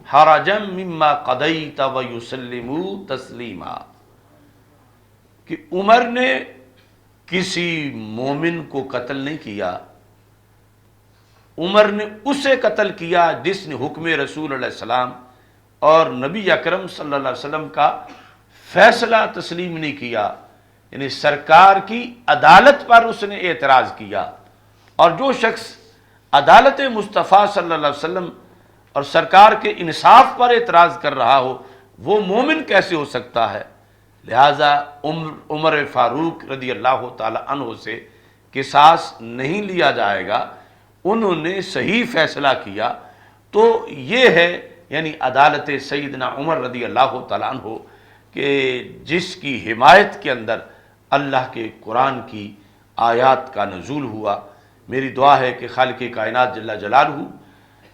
حَرَجًا مِّمَّا قَضَيْتَ وَيُسَلِّمُوا تَسْلِيمًا، کہ عمر نے کسی مومن کو قتل نہیں کیا، عمر نے اسے قتل کیا جس نے حکم رسول علیہ السلام اور نبی اکرم صلی اللہ علیہ وسلم کا فیصلہ تسلیم نہیں کیا، یعنی سرکار کی عدالت پر اس نے اعتراض کیا۔ اور جو شخص عدالت مصطفیٰ صلی اللہ علیہ وسلم اور سرکار کے انصاف پر اعتراض کر رہا ہو وہ مومن کیسے ہو سکتا ہے؟ لہٰذا عمر فاروق رضی اللہ تعالی عنہ سے قصاص نہیں لیا جائے گا۔ انہوں نے صحیح فیصلہ کیا تو یہ ہے یعنی عدالت سیدنا عمر رضی اللہ تعالیٰ عنہ کہ جس کی حمایت کے اندر اللہ کے قرآن کی آیات کا نزول ہوا۔ میری دعا ہے کہ خالق کائنات جل جلالہ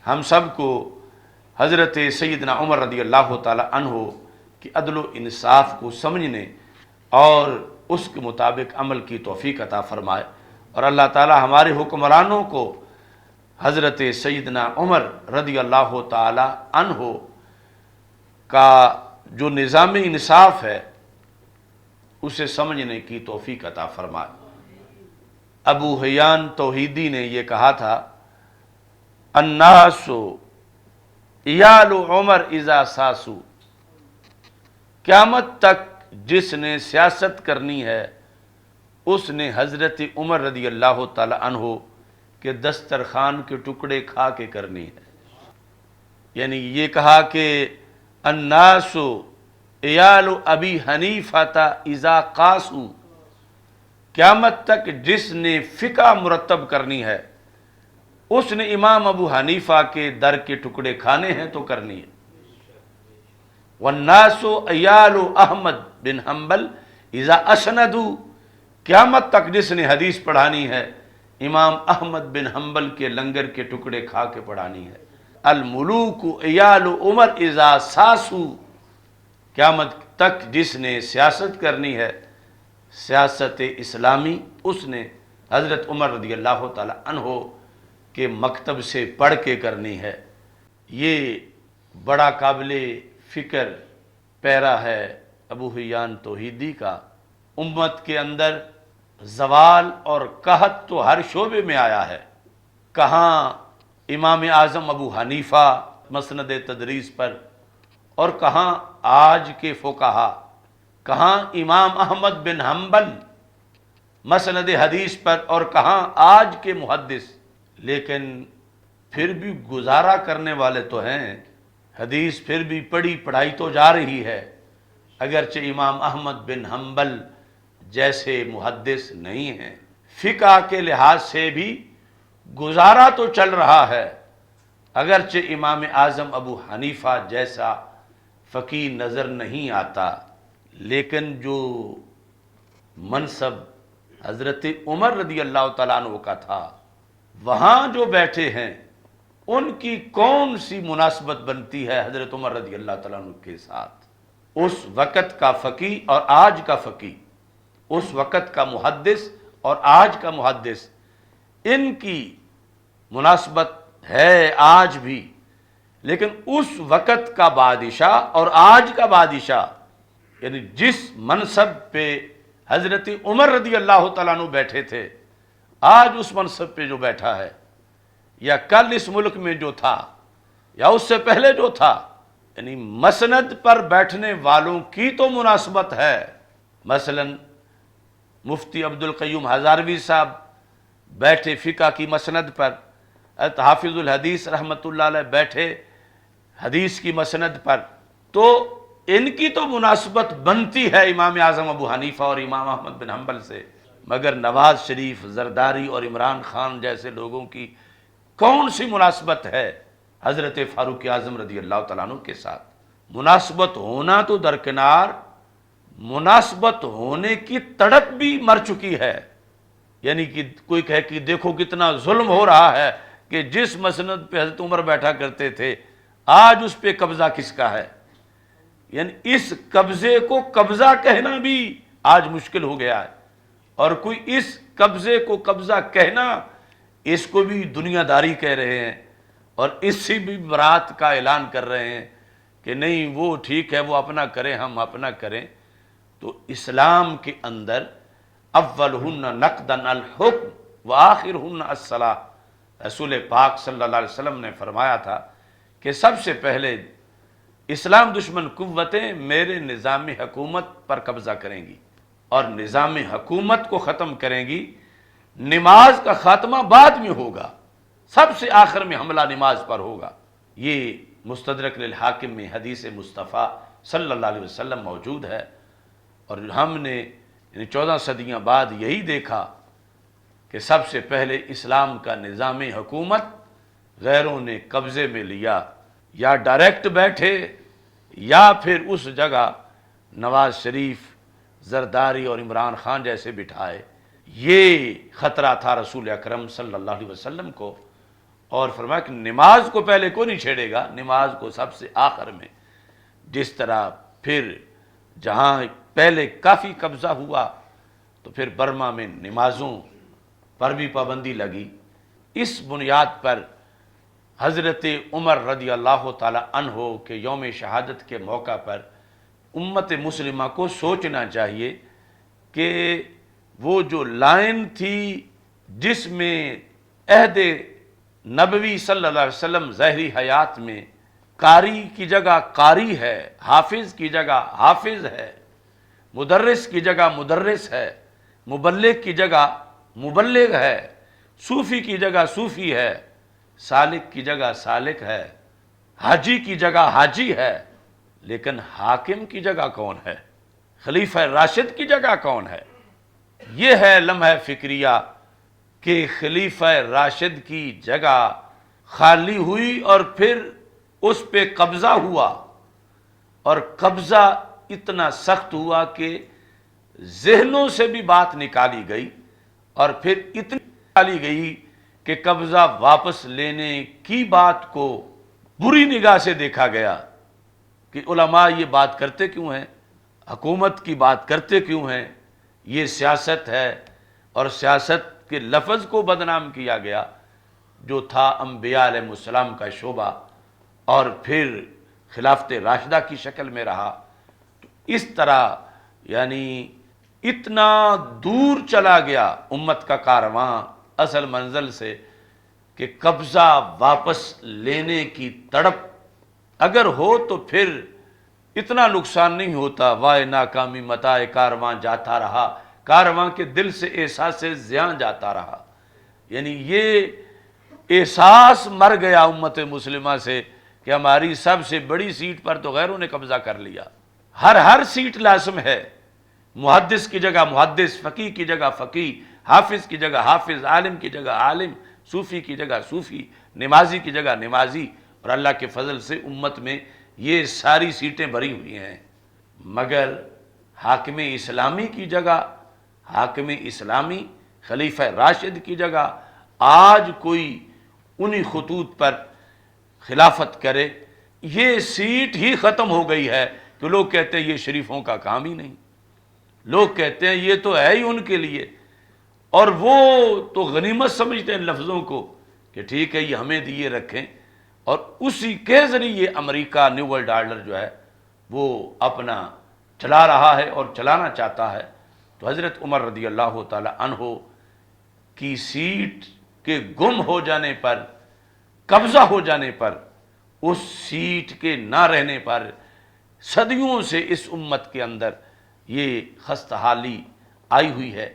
ہم سب کو حضرت سیدنا عمر رضی اللہ تعالیٰ عنہ کی عدل و انصاف کو سمجھنے اور اس کے مطابق عمل کی توفیق عطا فرمائے، اور اللہ تعالیٰ ہمارے حکمرانوں کو حضرت سیدنا عمر رضی اللہ تعالیٰ عنہ کا جو نظام انصاف ہے اسے سمجھنے کی توفیق عطا فرمائے۔ ابو حیان توحیدی نے یہ کہا تھا، الناس عیال عمر اذا ساسو، قیامت تک جس نے سیاست کرنی ہے اس نے حضرت عمر رضی اللہ تعالی عنہ کے دسترخوان کے ٹکڑے کھا کے کرنی ہے۔ یعنی یہ کہا کہ الناس عیال ابی حنیفہ اذا قاسو، قیامت تک جس نے فقہ مرتب کرنی ہے اس نے امام ابو حنیفہ کے در کے ٹکڑے کھانے ہیں تو کرنی ہے۔ والناس عیال احمد بن حنبل اذا اسندو، قیامت تک جس نے حدیث پڑھانی ہے امام احمد بن حنبل کے لنگر کے ٹکڑے کھا کے پڑھانی ہے۔ الملوک عیال عمر اذا ساسو، قیامت تک جس نے سیاست کرنی ہے سیاست اسلامی اس نے حضرت عمر رضی اللہ تعالی عنہ کے مکتب سے پڑھ کے کرنی ہے۔ یہ بڑا قابل فکر پیرا ہے ابو حیان توحیدی کا۔ امت کے اندر زوال اور قحط تو ہر شعبے میں آیا ہے، کہاں امام اعظم ابو حنیفہ مسند تدریس پر، اور کہاں آج کے فقہا، کہاں امام احمد بن حنبل مسند حدیث پر، اور کہاں آج کے محدث، لیکن پھر بھی گزارا کرنے والے تو ہیں، حدیث پھر بھی پڑھی پڑھائی تو جا رہی ہے، اگرچہ امام احمد بن حنبل جیسے محدث نہیں ہیں۔ فقہ کے لحاظ سے بھی گزارا تو چل رہا ہے، اگرچہ امام اعظم ابو حنیفہ جیسا فقیہ نظر نہیں آتا، لیکن جو منصب حضرت عمر رضی اللہ تعالیٰ عنہ کا تھا وہاں جو بیٹھے ہیں ان کی کون سی مناسبت بنتی ہے حضرت عمر رضی اللہ تعالیٰ عنہ کے ساتھ؟ اس وقت کا فقیہ اور آج کا فقیہ، اس وقت کا محدث اور آج کا محدث، ان کی مناسبت ہے آج بھی، لیکن اس وقت کا بادشاہ اور آج کا بادشاہ، یعنی جس منصب پہ حضرت عمر رضی اللہ تعالیٰ عنہ بیٹھے تھے آج اس منصب پہ جو بیٹھا ہے، یا کل اس ملک میں جو تھا یا اس سے پہلے جو تھا، یعنی مسند پر بیٹھنے والوں کی تو مناسبت ہے۔ مثلا مفتی عبدالقیوم ہزاروی صاحب بیٹھے فقہ کی مسند پر، حافظ الحدیث رحمۃ اللہ علیہ بیٹھے حدیث کی مسند پر، تو ان کی تو مناسبت بنتی ہے امام اعظم ابو حنیفہ اور امام احمد بن حنبل سے، مگر نواز شریف، زرداری اور عمران خان جیسے لوگوں کی کون سی مناسبت ہے حضرت فاروق اعظم رضی اللہ تعالیٰ عنہ کے ساتھ؟ مناسبت ہونا تو درکنار، مناسبت ہونے کی تڑپ بھی مر چکی ہے۔ یعنی کہ کوئی کہے کہ دیکھو کتنا ظلم ہو رہا ہے کہ جس مسند پہ حضرت عمر بیٹھا کرتے تھے آج اس پہ قبضہ کس کا ہے؟ یعنی اس قبضے کو قبضہ کہنا بھی آج مشکل ہو گیا ہے، اور کوئی اس قبضے کو قبضہ کہنا اس کو بھی دنیا داری کہہ رہے ہیں، اور اس سے بھی برات کا اعلان کر رہے ہیں کہ نہیں وہ ٹھیک ہے، وہ اپنا کریں ہم اپنا کریں۔ تو اسلام کے اندر اولہن نقدا الحکم وآخرہن الصلاۃ، رسول پاک صلی اللہ علیہ وسلم نے فرمایا تھا کہ سب سے پہلے اسلام دشمن قوتیں میرے نظام حکومت پر قبضہ کریں گی اور نظام حکومت کو ختم کریں گی، نماز کا خاتمہ بعد میں ہوگا، سب سے آخر میں حملہ نماز پر ہوگا۔ یہ مستدرک للحاکم میں حدیث مصطفیٰ صلی اللہ علیہ وسلم موجود ہے، اور ہم نے 14 صدیاں بعد یہی دیکھا کہ سب سے پہلے اسلام کا نظام حکومت غیروں نے قبضے میں لیا، یا ڈائریکٹ بیٹھے یا پھر اس جگہ نواز شریف، زرداری اور عمران خان جیسے بٹھائے۔ یہ خطرہ تھا رسول اکرم صلی اللہ علیہ وسلم کو، اور فرمایا کہ نماز کو پہلے کو نہیں چھیڑے گا، نماز کو سب سے آخر میں۔ جس طرح پھر جہاں پہلے کافی قبضہ ہوا تو پھر برما میں نمازوں پر بھی پابندی لگی۔ اس بنیاد پر حضرت عمر رضی اللہ تعالی عنہ کے یوم شہادت کے موقع پر امت مسلمہ کو سوچنا چاہیے کہ وہ جو لائن تھی جس میں عہد نبوی صلی اللہ علیہ وسلم ظاہری حیات میں قاری کی جگہ قاری ہے، حافظ کی جگہ حافظ ہے، مدرس کی جگہ مدرس ہے، مبلغ کی جگہ مبلغ ہے، صوفی کی جگہ صوفی ہے، سالک کی جگہ سالک ہے، حاجی کی جگہ حاجی ہے، لیکن حاکم کی جگہ کون ہے؟ خلیفہ راشد کی جگہ کون ہے؟ یہ ہے لمحہ فکریہ کہ خلیفہ راشد کی جگہ خالی ہوئی اور پھر اس پہ قبضہ ہوا، اور قبضہ اتنا سخت ہوا کہ ذہنوں سے بھی بات نکالی گئی، اور پھر اتنی نکالی گئی کہ قبضہ واپس لینے کی بات کو بری نگاہ سے دیکھا گیا کہ علماء یہ بات کرتے کیوں ہیں، حکومت کی بات کرتے کیوں ہیں، یہ سیاست ہے، اور سیاست کے لفظ کو بدنام کیا گیا جو تھا انبیاء علیہ السلام کا شعبہ، اور پھر خلافت راشدہ کی شکل میں رہا۔ تو اس طرح یعنی اتنا دور چلا گیا امت کا کارواں اصل منزل سے کہ قبضہ واپس لینے کی تڑپ اگر ہو تو پھر اتنا نقصان نہیں ہوتا۔ وائے ناکامی متاع کارواں جاتا رہا، کارواں کے دل سے احساس زیاں جاتا رہا۔ یعنی یہ احساس مر گیا امت مسلمہ سے کہ ہماری سب سے بڑی سیٹ پر تو غیروں نے قبضہ کر لیا۔ ہر سیٹ لازم ہے، محدث کی جگہ محدث، فقیہ کی جگہ فقیہ، حافظ کی جگہ حافظ، عالم کی جگہ عالم، صوفی کی جگہ صوفی، نمازی کی جگہ نمازی، اور اللہ کے فضل سے امت میں یہ ساری سیٹیں بھری ہوئی ہیں۔ مگر حاکم اسلامی کی جگہ حاکم اسلامی، خلیفہ راشد کی جگہ آج کوئی انہی خطوط پر خلافت کرے، یہ سیٹ ہی ختم ہو گئی ہے کہ لوگ کہتے ہیں یہ شریفوں کا کام ہی نہیں، لوگ کہتے ہیں یہ تو ہے ہی ان کے لیے، اور وہ تو غنیمت سمجھتے ہیں لفظوں کو کہ ٹھیک ہے یہ ہمیں دیے رکھیں، اور اسی کے ذریعے امریکہ نیو ورلڈ آرڈر جو ہے وہ اپنا چلا رہا ہے اور چلانا چاہتا ہے۔ تو حضرت عمر رضی اللہ تعالی عنہ کی سیٹ کے گم ہو جانے پر، قبضہ ہو جانے پر، اس سیٹ کے نہ رہنے پر صدیوں سے اس امت کے اندر یہ خستہ حالی آئی ہوئی ہے۔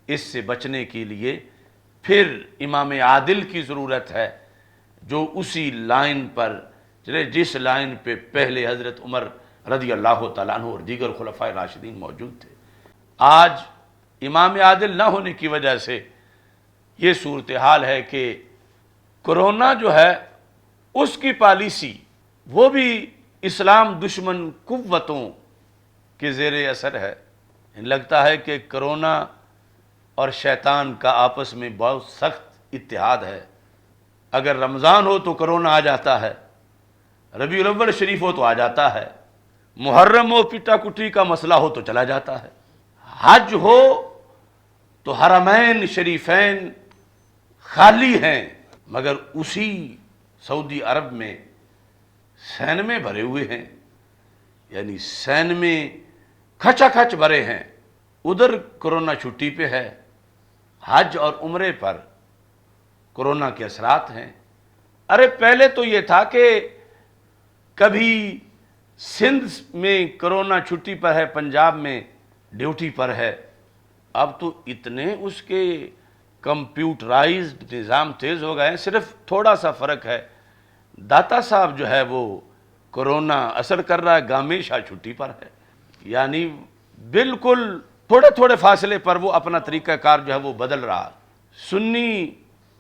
اس سے بچنے کے لیے پھر امام عادل کی ضرورت ہے جو اسی لائن پر چلے جس لائن پہ پہلے حضرت عمر رضی اللہ تعالیٰ عنہ اور دیگر خلفائے راشدین موجود تھے۔ آج امام عادل نہ ہونے کی وجہ سے یہ صورتحال ہے کہ کرونا جو ہے اس کی پالیسی وہ بھی اسلام دشمن قوتوں کے زیر اثر ہے۔ لگتا ہے کہ کرونا اور شیطان کا آپس میں بہت سخت اتحاد ہے۔ اگر رمضان ہو تو کرونا آ جاتا ہے، ربیع الاول شریف ہو تو آ جاتا ہے، محرم ہو پٹا کٹی کا مسئلہ ہو تو چلا جاتا ہے، حج ہو تو حرمین شریفین خالی ہیں، مگر اسی سعودی عرب میں سینمے بھرے ہوئے ہیں، یعنی سینمے کھچا کھچ بھرے ہیں۔ ادھر کرونا چھٹی پہ ہے، حج اور عمرے پر کرونا کے اثرات ہیں۔ ارے پہلے تو یہ تھا کہ کبھی سندھ میں کرونا چھٹی پر ہے، پنجاب میں ڈیوٹی پر ہے، اب تو اتنے اس کے کمپیوٹرائزڈ نظام تیز ہو گئے ہیں۔ صرف تھوڑا سا فرق ہے، داتا صاحب جو ہے وہ کرونا اثر کر رہا ہے، گامیشہ چھٹی پر ہے، یعنی بالکل تھوڑے تھوڑے فاصلے پر وہ اپنا طریقہ کار جو ہے وہ بدل رہا۔ سنی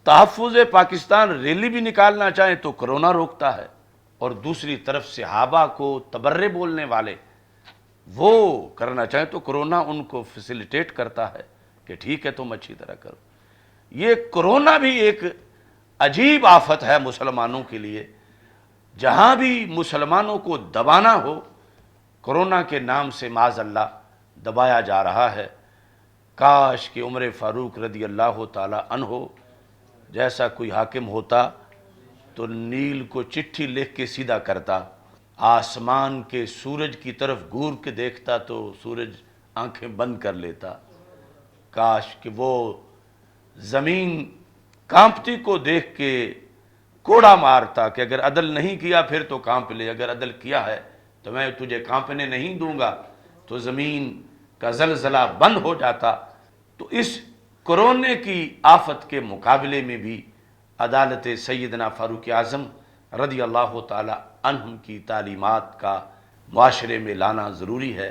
تحفظ پاکستان ریلی بھی نکالنا چاہیں تو کرونا روکتا ہے، اور دوسری طرف صحابہ کو تبرے بولنے والے وہ کرنا چاہیں تو کرونا ان کو فیسیلیٹیٹ کرتا ہے کہ ٹھیک ہے تم اچھی طرح کرو۔ یہ کرونا بھی ایک عجیب آفت ہے مسلمانوں کے لیے، جہاں بھی مسلمانوں کو دبانا ہو کرونا کے نام سے معاذ اللہ دبایا جا رہا ہے۔ کاش کہ عمر فاروق رضی اللہ تعالی عنہ جیسا کوئی حاکم ہوتا تو نیل کو چٹھی لکھ کے سیدھا کرتا، آسمان کے سورج کی طرف گور کے دیکھتا تو سورج آنکھیں بند کر لیتا۔ کاش کہ وہ زمین کانپتی کو دیکھ کے کوڑا مارتا کہ اگر عدل نہیں کیا پھر تو کانپ لے، اگر عدل کیا ہے تو میں تجھے کانپنے نہیں دوں گا، تو زمین کا زلزلہ بند ہو جاتا۔ تو اس کرونے کی آفت کے مقابلے میں بھی عدالت سیدنا فاروق اعظم رضی اللہ تعالی عنہم کی تعلیمات کا معاشرے میں لانا ضروری ہے۔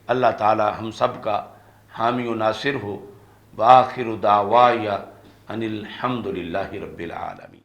اللہ تعالی ہم سب کا حامی و ناصر ہو۔ وآخر دعوایا ان الحمد للہ رب العالمین۔